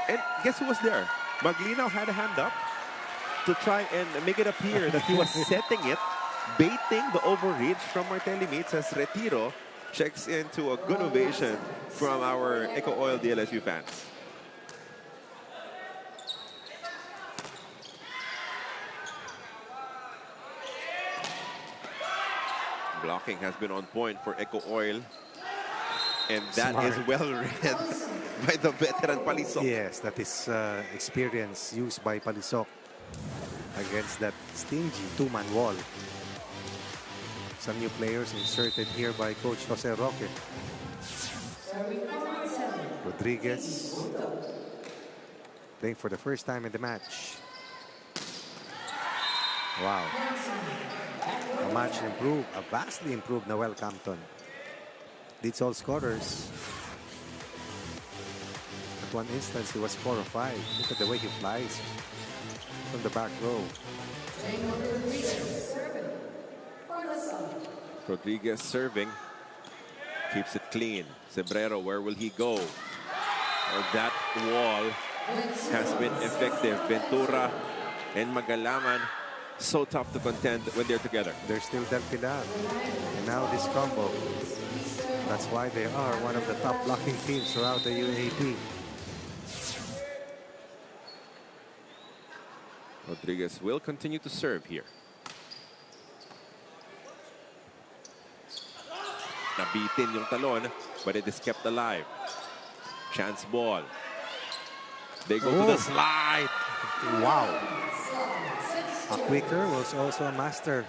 And guess who was there? Maglinaw had a hand up to try and make it appear that he was setting it, baiting the overreach from Martelli Meats as Retiro checks into a good ovation from our EcoOil DLSU fans. Blocking has been on point for EcoOil, and that is well read by the veteran Palisok. Yes, that is experience used by Palisok against that stingy 2-man wall. Some new players inserted here by Coach Jose Roque. Rodriguez playing for the first time in the match. Wow. A much improved, a vastly improved Noel Campton. Leads all scorers. At one instance, he was 4 or 5. Look at the way he flies from the back row. Rodriguez serving. Keeps it clean. Cebrero, where will he go? Well, that wall has been effective. Ventura and Magalaman, so tough to contend when they're together. They're still Del Pilar. And now this combo. That's why they are one of the top blocking teams throughout the UAP. Rodriguez will continue to serve here. Nabitin yung talon, but it is kept alive. Chance ball. They go to the slide. Wow. A quicker was also a master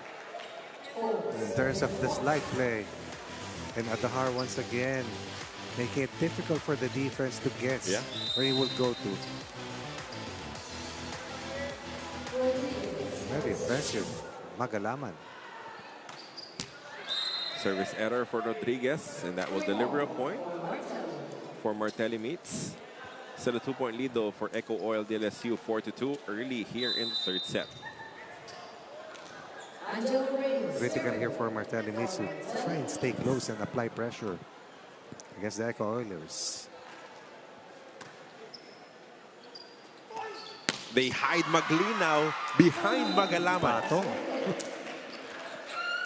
in terms of the slide play. And Adahar once again making it difficult for the defense to guess where he will go to. Very impressive. Magalaman. Service error for Rodriguez, and that will deliver a point for Martelli Meats. Still a 2-point lead though for EcoOil DLSU, 4-2 early here in the third set. Critical here for Martelli Meats to try and stay close and apply pressure against the EcoOilers. They hide Maglinaw behind Magalaman.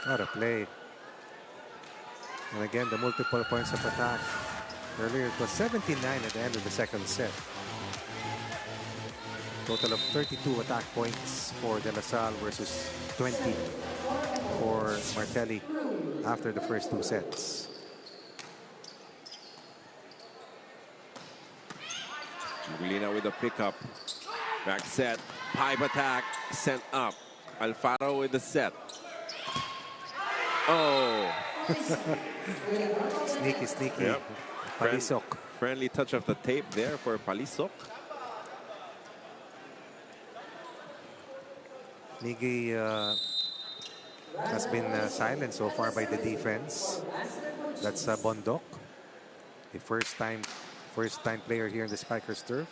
What a play. And again, the multiple points of attack. Earlier, it was 79 at the end of the second set. Total of 32 attack points for De La Salle versus 20 for Martelli after the first two sets. Maglinaw with a pickup. Back set. Pipe attack. Sent up. Alfaro with the set. Oh. Sneaky, sneaky. Yep. Palisok. Friendly touch of the tape there for Palisok. Miggy has been silenced so far by the defense. That's Bondok, the first time player here in the Spikers turf.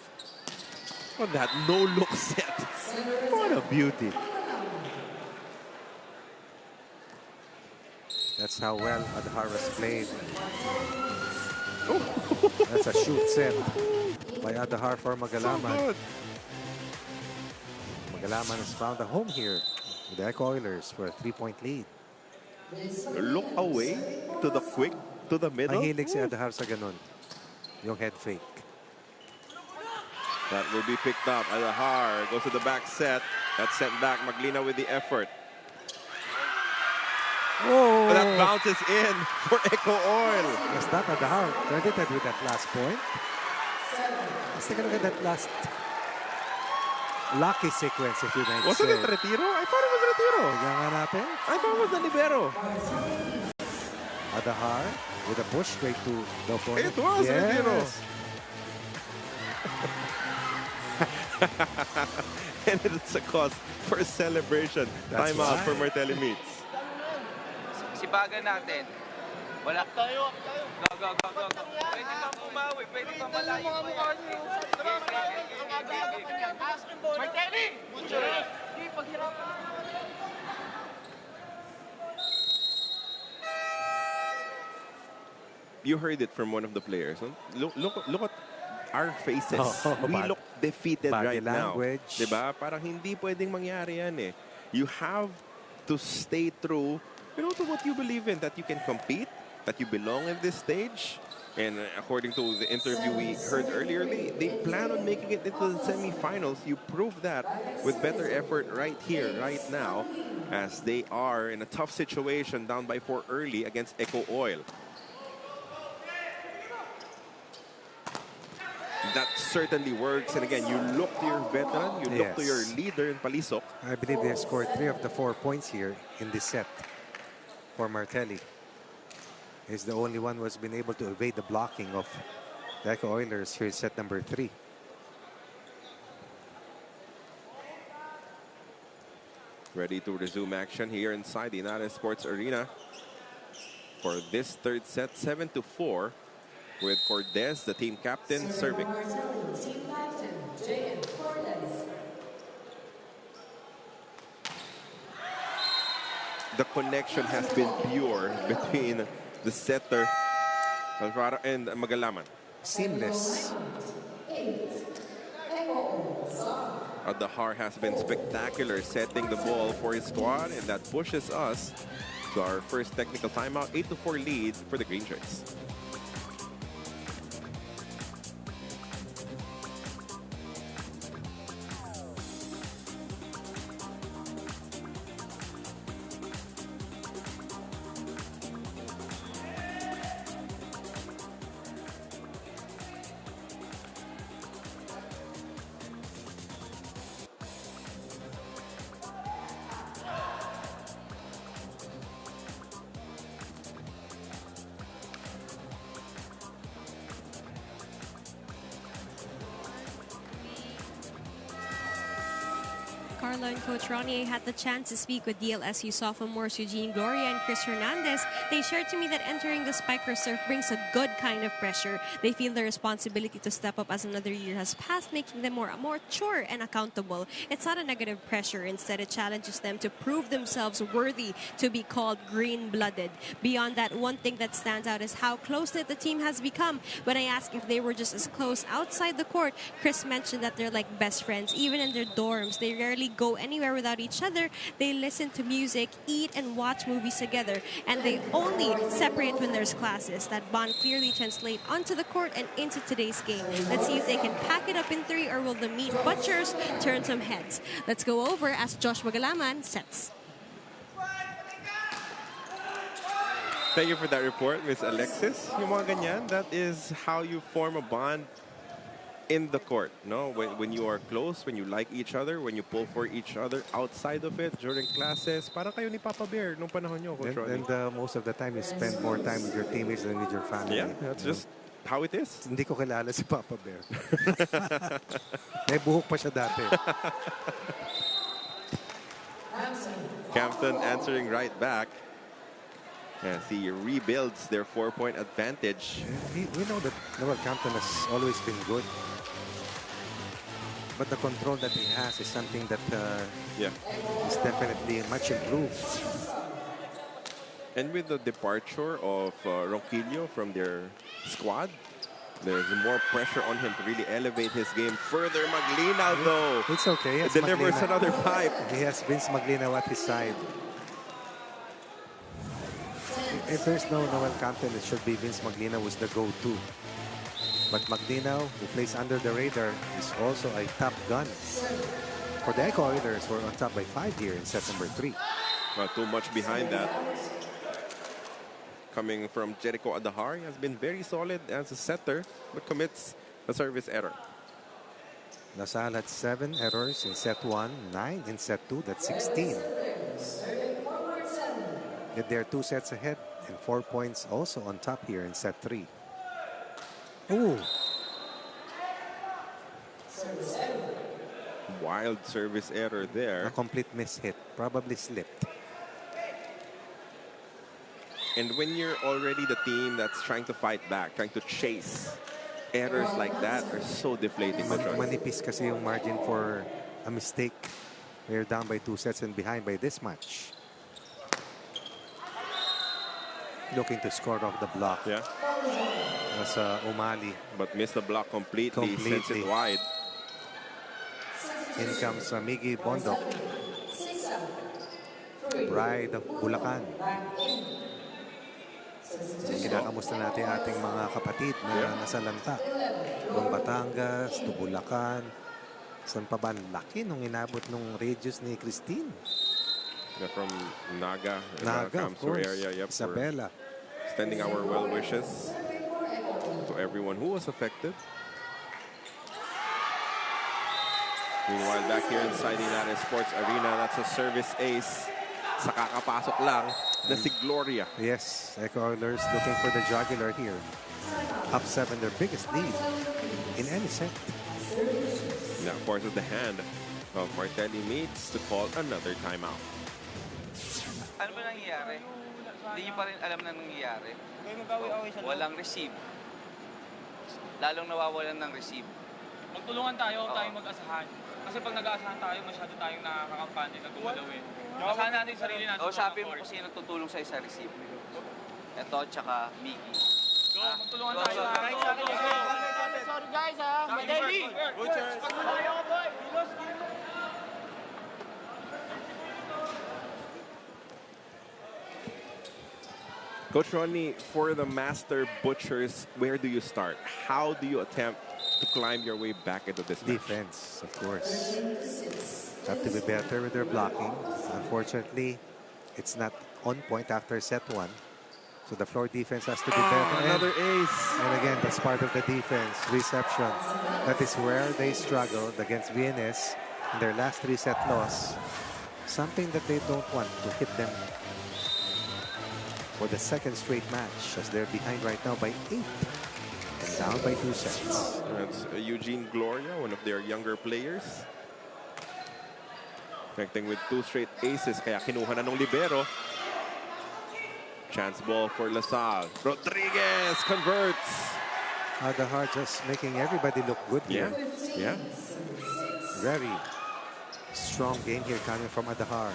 Oh, that no-look set. What a beauty. That's how well Adahar has played. That's a shoot set by Adahar for Magalaman. Magalaman has found a home here with the EcoOilers for a 3-point lead. Look away to the quick, to the middle. Mahilig si Adahar sa ganun. Yung head fake. That will be picked up. Adahar goes to the back set. That's sent back. Maglinaw with the effort. Oh, that bounces in for EcoOil. Was that Adahar credited with that last point? Let's take a look at that last lucky sequence, if you might Wasn't say. it retiro? I thought it was retiro. Tignan nga natin. I thought it was the libero. Adahar with a push straight to the opponent. It was retiro. And it's a cause for a celebration. Timeout for Martelli Meats. Sipagan natin. Wala. Tayo. Go. Pwede bang umawi? Pwede bang malayo? Martelli! Butchers! Paghirapan. You heard it from one of the players. Huh? Look at our faces. We look defeated right language. now. Diba? Parang hindi pwedeng mangyari yan eh. You have to stay true, to what you believe in, that you can compete, that you belong in this stage. And according to the interview we heard earlier, they plan on making it into the semifinals. You prove that with better effort right here, right now, as they are in a tough situation, down by 4 early against EcoOil. That certainly works. And again, you look to your veteran, you look to your leader in Palisok. I believe they have scored 3 of the 4 points here in this set for Martelli. He's the only one who has been able to evade the blocking of the EcoOilers here in set number 3. Ready to resume action here inside the United Sports Arena for this third set, 7-4, with Cordes, the team captain, serving. The connection has been pure between the setter Alvaro and Magalaman. Seamless. Adahar has been spectacular setting the ball for his squad, and that pushes us to our first technical timeout. 8-4 lead for the Green Shirts. Carla and Coach Ronnie had the chance to speak with DLSU sophomores Eugene Gloria and Chris Hernandez. They shared to me that entering the spike reserve brings a good kind of pressure. They feel the responsibility to step up as another year has passed, making them more mature and accountable. It's not a negative pressure. Instead, it challenges them to prove themselves worthy to be called green-blooded. Beyond that, one thing that stands out is how close-knit the team has become. When I asked if they were just as close outside the court, Chris mentioned that they're like best friends. Even in their dorms, they rarely go anywhere without each other. They listen to music, eat, and watch movies together. And they only separate when there's classes. That bond clearly translates onto the court and into today's game. Let's see if they can pack it up in 3, or will the Meat Butchers turn some heads. Let's go over as Josh Magalaman sets. Thank you for that report, Miss Alexis. Yung mga ganyan, that is how you form a bond in the court, no? When you are close, when you like each other, when you pull for each other outside of it during classes, parang kayo ni Papa Bear nung panahon nyo, Coach Ronnie. And most of the time, you spend more time with your teammates than with your family. Yeah, that's just how it is. Hindi ko kilala si Papa Bear. May buhok pa siya dati. Campton answering right back as he rebuilds their 4-point advantage. We know that Noel Campton has always been good. But the control that he has is something that is definitely much improved. And with the departure of Ronquillo from their squad, there's more pressure on him to really elevate his game further. Maglinaw, though. It's okay. It delivers another pipe. He has Vince Maglinaw at his side. If there's no Noel Campton, it should be Vince Maglinaw who's the go-to. But Maglinaw, who plays under the radar, is also a top gun. For the Eco Oilers, we're on top by 5 here in set number 3. Not too much behind that. Coming from Jericho Adahar, he has been very solid as a setter, but commits a service error. LaSalle had 7 errors in set 1, 9 in set 2, that's 16. Yet they're 2 sets ahead and 4 points also on top here in set 3. Ooh. Wild service error there. A complete mishit. Probably slipped. And when you're already the team that's trying to fight back, trying to chase, errors like that are so deflating. Manipis kasi yung margin for a mistake. We're down by 2 sets and behind by this much. Looking to score off the block. Yeah. That's O'Malley. But missed the block completely. Sends it wide. In comes Miggy Bondok. Bride of Bulacan. Kinakamusta natin ating mga kapatid na nasa lanta. From Batangas to Bulacan. Saan pa ba? Laki nung inabot nung radius ni Christine. Yeah, from Naga, of course. area. Yep, Isabela. Extending our well wishes to everyone who was affected. Meanwhile, back here inside the United Sports Arena, that's a service ace. Sa kakapasok lang na si Gloria. Yes, Eco Oilers looking for the jugular here. Up 7, their biggest lead in any set. Now forces the hand of Martelli Meats to call another timeout. Ano ba nangyayari? Hindi niyo pa rin alam na nangyayari. Walang receive. Lalong nawawalan ng receive. Magtulungan tayo, tayong mag-asahan. Kasi pag nag-aasahan tayo, masyado tayong nakakampante, nagugalaw eh. Asahan natin yung sarili natin. O, sabi mo kung sino tutulong sa isa receive. Ito, tsaka Miggy. Go, magtulungan tayo. Sorry guys ha. Martelli. Butchers. Coach Ronnie, for the Master Butchers, where do you start? How do you attempt to climb your way back into this match? Defense, of course. Have to be better with their blocking. Unfortunately, it's not on point after set 1. So the floor defense has to be better. Another ace. And again, that's part of the defense. Reception. That is where they struggled against VNS in their last 3-set loss. Something that they don't want to hit them for the second straight match, as they're behind right now by 8 and down by 2 sets. That's Eugene Gloria, one of their younger players. Connecting with 2 straight aces, kaya kinuha na ng libero. Chance ball for LaSalle. Rodriguez converts. Adahar just making everybody look good here. Yeah. Very strong game here coming from Adahar.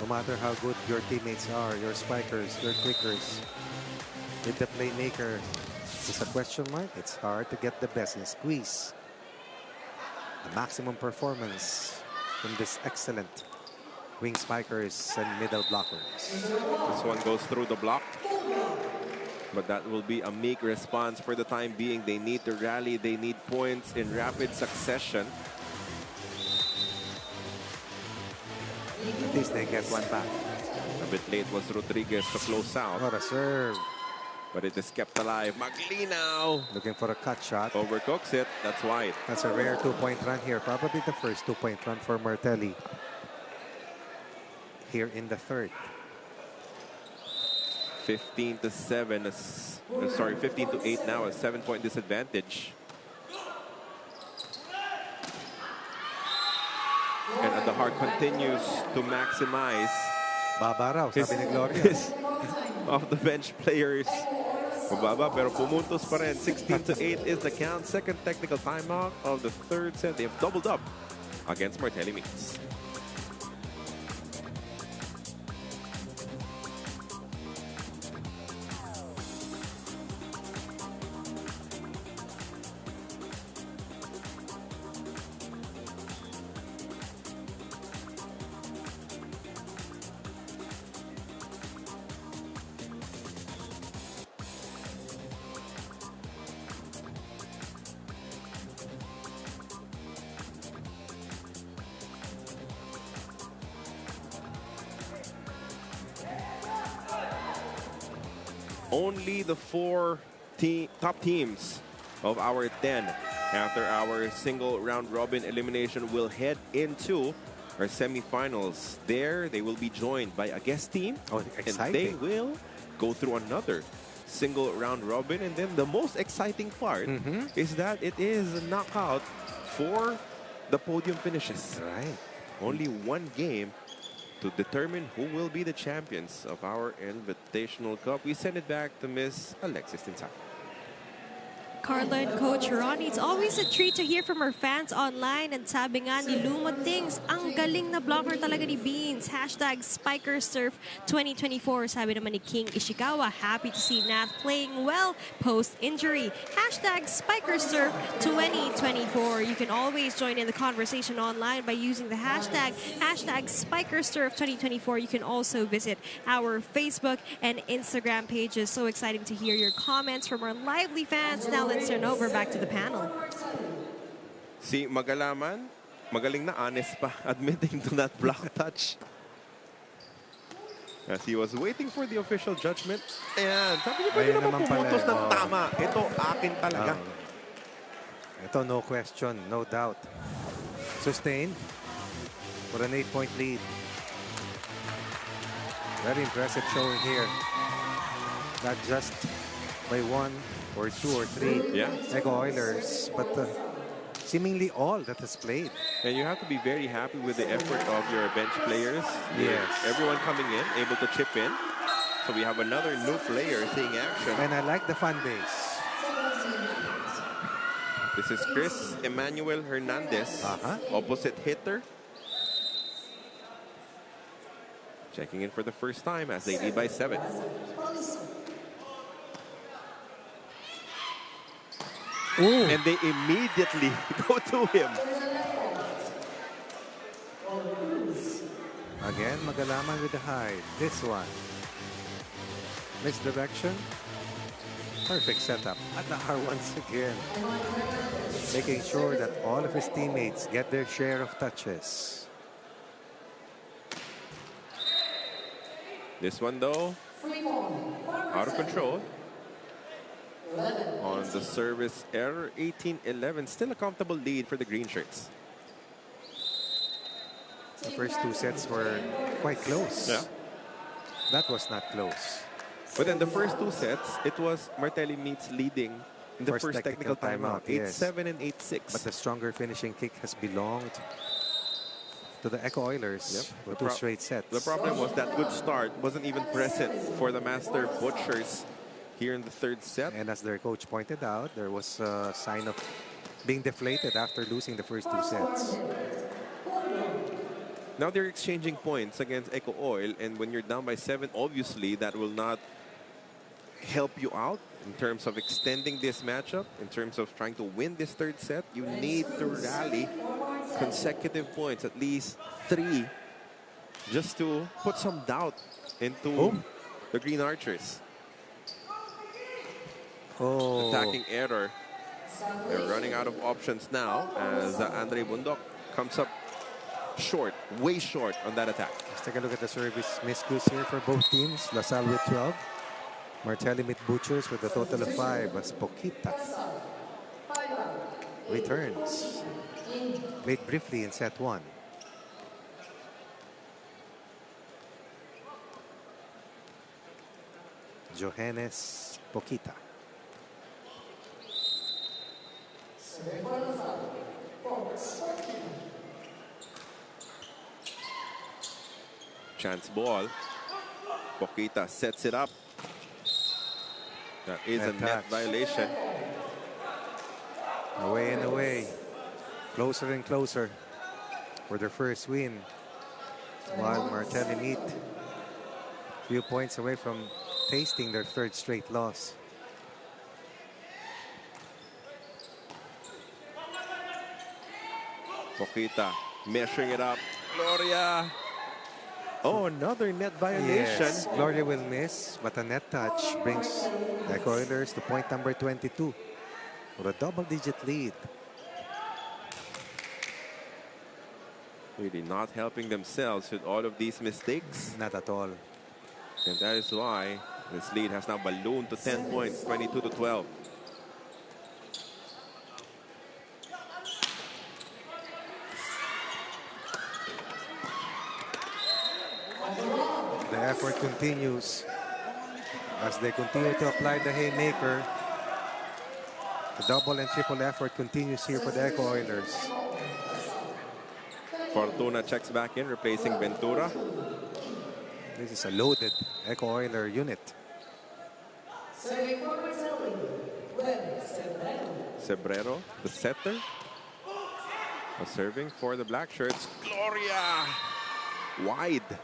No matter how good your teammates are, your spikers, your clickers, if the playmaker is a question mark, it's hard to get the best and squeeze the maximum performance from this excellent wing spikers and middle blockers. This one goes through the block. But that will be a meek response for the time being. They need to rally. They need points in rapid succession. At least they get one back. A bit late was Rodriguez to close out. What a serve. But it is kept alive. Maglinaw Looking for a cut shot. overcooks it. That's wide. That's a rare 2-point run here. Probably the first 2-point run for Martelli here in the third. 15-7. 15-8 now. A 7-point disadvantage. And Adahar continues to maximize Baba raw, his, sabi ni Gloria. his off-the-bench players. Mababa pero pumuntos pa rin. 16-8 is the count. Second technical timeout of the third set. They have doubled up against Martelli Meats. Only the 4 top teams of our 10 after our single round robin elimination will head into our semifinals. There, they will be joined by a guest team. Oh, and exciting. they will go through another single round robin. And then the most exciting part is that it is a knockout for the podium finishes. Right. Only one game to determine who will be the champions of our Invitational Cup. We send it back to Miss Alexis Tinsac. Carla and Coach Ronnie, it's always a treat to hear from our fans online. And sabi nga ni Lumot Things, ang galing na blocker talaga ni Beans. Hashtag SpikerSurf 2024. Sabi naman ni King Ishikawa, happy to see Nath playing well post-injury. Hashtag SpikerSurf 2024. You can always join in the conversation online by using the hashtag SpikerSurf 2024. You can also visit our Facebook and Instagram pages. So exciting to hear your comments from our lively fans. Now let's turn over back to the panel. Si Magalaman, magaling na honest pa, admitting to that block touch. As he was waiting for the official judgment. Ayan, sabi niya, pwede Ayun naman naman pala, pumutos ng oh. tama. Ito, akin talaga. Ito, no question, no doubt. Sustained for an 8-point lead. Very impressive showing here. Not just by 1 or 2 or 3 EcoOilers, but seemingly all that has played. And you have to be very happy with the effort of your bench players. Yes. Everyone coming in, able to chip in. So we have another new player seeing action. And I like the fan base. This is Chris Emmanuel Hernandez, opposite hitter. Checking in for the first time as they lead by 7. Ooh. And they immediately go to him. Again, Magalaman with the high. This one. Misdirection. Perfect setup. Adahar once again, making sure that all of his teammates get their share of touches. This one, though, out of control. On the service error, 18-11. Still a comfortable lead for the green shirts. The first two sets were quite close. Yeah. That was not close. But then the first two sets, it was Martelli Meats leading in the first technical timeout. 8-7 and 8-6. But the stronger finishing kick has belonged to the EcoOilers for two straight sets. The problem was that good start wasn't even present for the Master Butchers here in the third set. And as their coach pointed out, there was a sign of being deflated after losing the first two sets. Now they're exchanging points against EcoOil, and when you're down by 7, obviously that will not help you out in terms of extending this matchup, in terms of trying to win this third set. You need to rally consecutive points, at least 3, just to put some doubt into the Green Archers. Attacking error. They're running out of options now as Andre Bundok comes up short, way short on that attack. Let's take a look at the service miscues here for both teams. LaSalle with 12. Martelli Meats Butchers with a total of 5 as Poquita returns. Played briefly in set 1. Johannes Poquita. Chance ball. Poquita sets it up. That is a net violation. Away and away. Closer and closer for their first win. While Martelli Meat a few points away from tasting their third straight loss. Poquita measuring it up. Gloria. Oh, another net violation. Yes, Gloria will miss, but a net touch brings the EcoOilers to point number 22 for a double-digit lead. Really not helping themselves with all of these mistakes. Not at all. And that is why this lead has now ballooned to 10 points, 22-12. The effort continues as they continue to apply the haymaker. The double and triple effort continues here for the EcoOilers. Fortuna checks back in, replacing Ventura. This is a loaded EcoOiler unit. Cebrero, the setter. Serving for the black shirts. Gloria! Wide.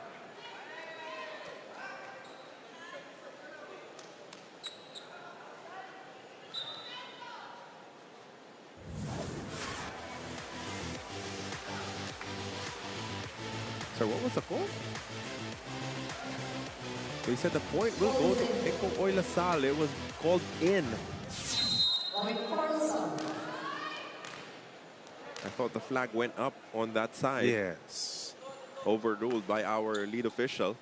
So what was the call? They said the point will go to EcoOil LaSalle. It was called in. I thought the flag went up on that side. Yes. Overruled by our lead official.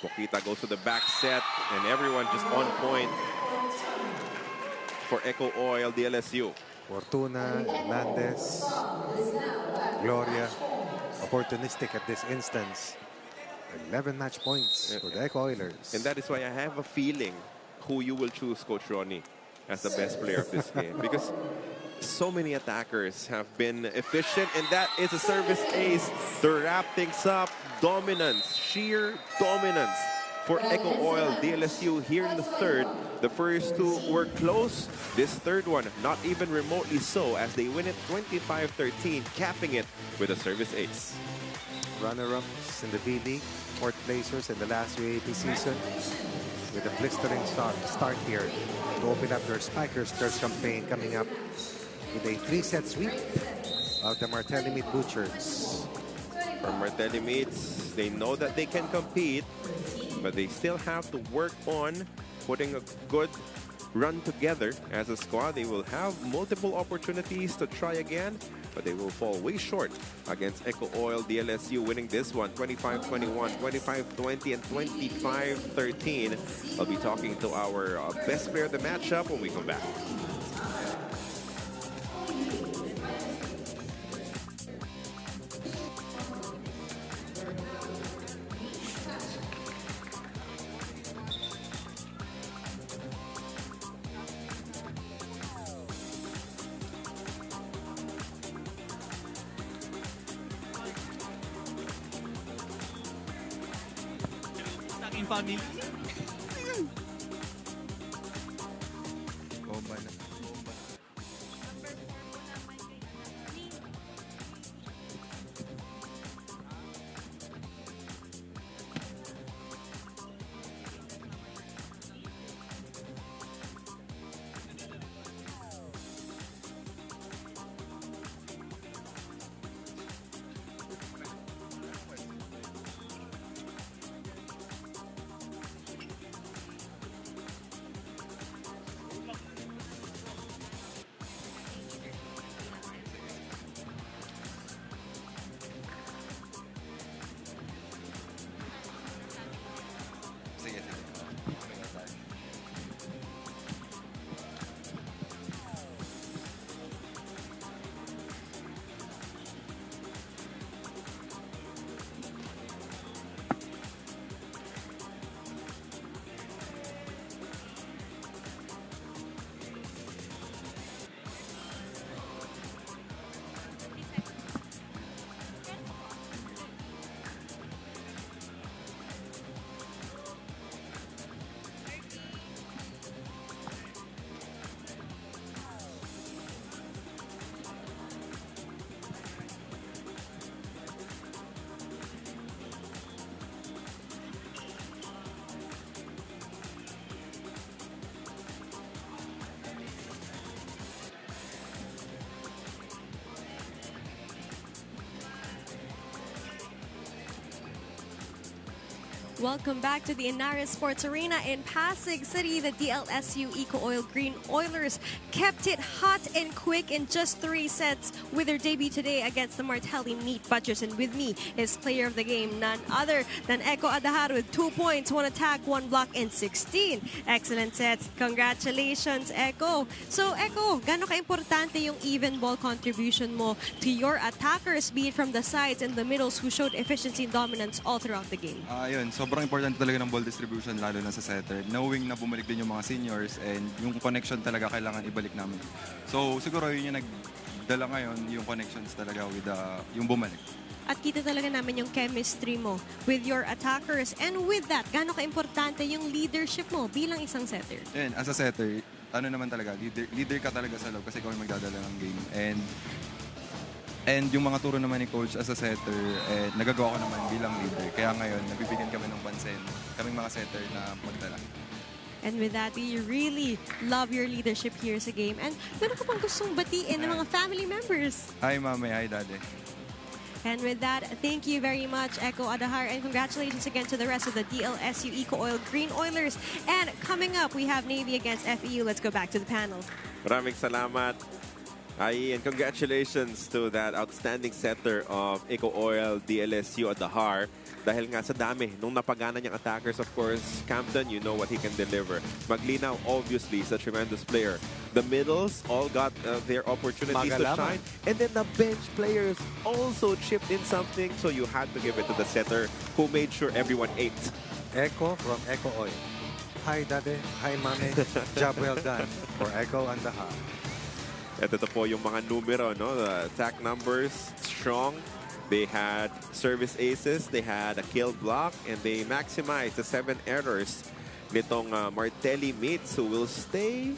Poquita goes to the back set, and everyone just on point for EcoOil DLSU. Fortuna, Hernandez, Gloria, opportunistic at this instance. 11 match points for the EcoOilers. And that is why I have a feeling who you will choose, Coach Ronnie, as the best player of this game. Because so many attackers have been efficient, and that is a service ace to wrap things up. Dominance, sheer dominance for EcoOil DLSU here in the third. The first two were close. This third one, not even remotely so, as they win it 25-13, capping it with a service ace. Runner-ups in the V-League, fourth placers in the last UAP season, with a blistering start here to open up their Spikers Curse campaign, coming up with a 3-set sweep of the Martelli Meats Butchers. For Martelli Meats, they know that they can compete, but they still have to work on putting a good run together as a squad. They will have multiple opportunities to try again, but they will fall way short against EcoOil DLSU, winning this one 25-21, 25-20, and 25-13. I'll be talking to our best player of the matchup when we come back. Family. Bomba na. Welcome back to the Inaris Sports Arena in Pasig City. The DLSU EcoOil Green Oilers kept it hot and quick in just 3 sets with their debut today against the Martelli Meats Butchers. And with me is player of the game, none other than Eco Adahar with 2 points, 1 attack, 1 block, and 16 excellent sets. Congratulations, Eco. So, Eco, gaano ka-importante yung even ball contribution mo to your attackers, be it from the sides and the middles who showed efficiency and dominance all throughout the game? Yun, sobrang importante talaga ng ball distribution, lalo na sa setter. Knowing na bumalik din yung mga seniors and yung connection talaga kailangan ibalik namin. So siguro yun yung nagdala ngayon, yung connections talaga with yung bumalik. At kita talaga namin yung chemistry mo with your attackers. And with that, gaano ka-importante yung leadership mo bilang isang setter? And as a setter, ano naman talaga, leader ka talaga sa loob kasi ikaw yung magdadala ng game. And yung mga turo naman ni Coach as a setter, nagagawa ko naman bilang leader. Kaya ngayon, nabibigyan kami ng pansin, kaming mga setter na magdala. And with that, we really love your leadership here sa game. And meron ka pang gustong batiin ng mga family members? Hi, Mami. Hi, Daddy. And with that, thank you very much, Eco Adahar, and congratulations again to the rest of the DLSU EcoOil Green Oilers. And coming up, we have Navy against FEU. Let's go back to the panel. Maraming salamat. And congratulations to that outstanding setter of EcoOil DLSU Adahar. Dahil nga sa dami nung napagana niyang attackers, of course, Campton, you know what he can deliver. Maglinaw, obviously, is a tremendous player. The middles all got their opportunities to shine. And then the bench players also chipped in something, so you had to give it to the setter who made sure everyone ate. Echo from EcoOil. Hi, Daddy. Hi, Mami. Job well done for Echo and Adahar. Ito po yung mga numero, no? The attack numbers, strong. They had service aces, they had a kill block, and they maximized the 7 errors nitong Martelli Meats, who will stay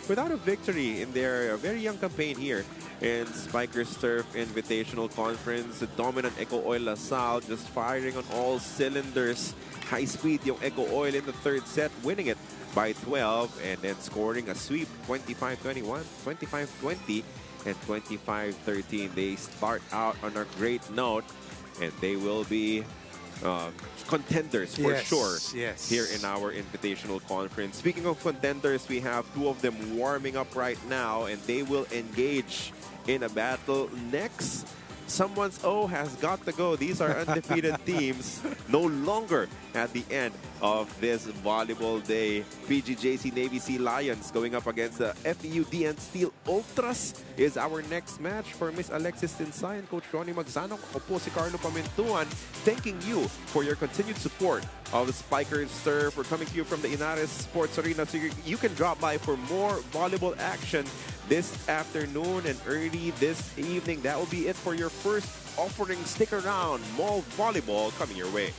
without a victory in their very young campaign here in Spikers Turf Invitational Conference. The dominant EcoOil LaSalle just firing on all cylinders. High speed yung EcoOil in the 3rd set, winning it by 12 and then scoring a sweep 25-21, 25-20, and 25-13. They start out on a great note. and they will be contenders for Yes, sure yes. here in our Invitational Conference. Speaking of contenders, we have two of them warming up right now, and they will engage in a battle next. Someone's O has got to go. These are undefeated teams no longer at the end of this volleyball day. PGJC Navy Sea Lions going up against the FEUDN Steel Ultras is our next match for Miss Alexis Tinsay and Coach Ronnie Magsanok. Opo si Carlo Pamintuan, thanking you for your continued support of the Spikers Turf. We're coming to you from the Inares Sports Arena, so you can drop by for more volleyball action this afternoon and early this evening. That will be it for your first offering. Stick around. Mall volleyball coming your way.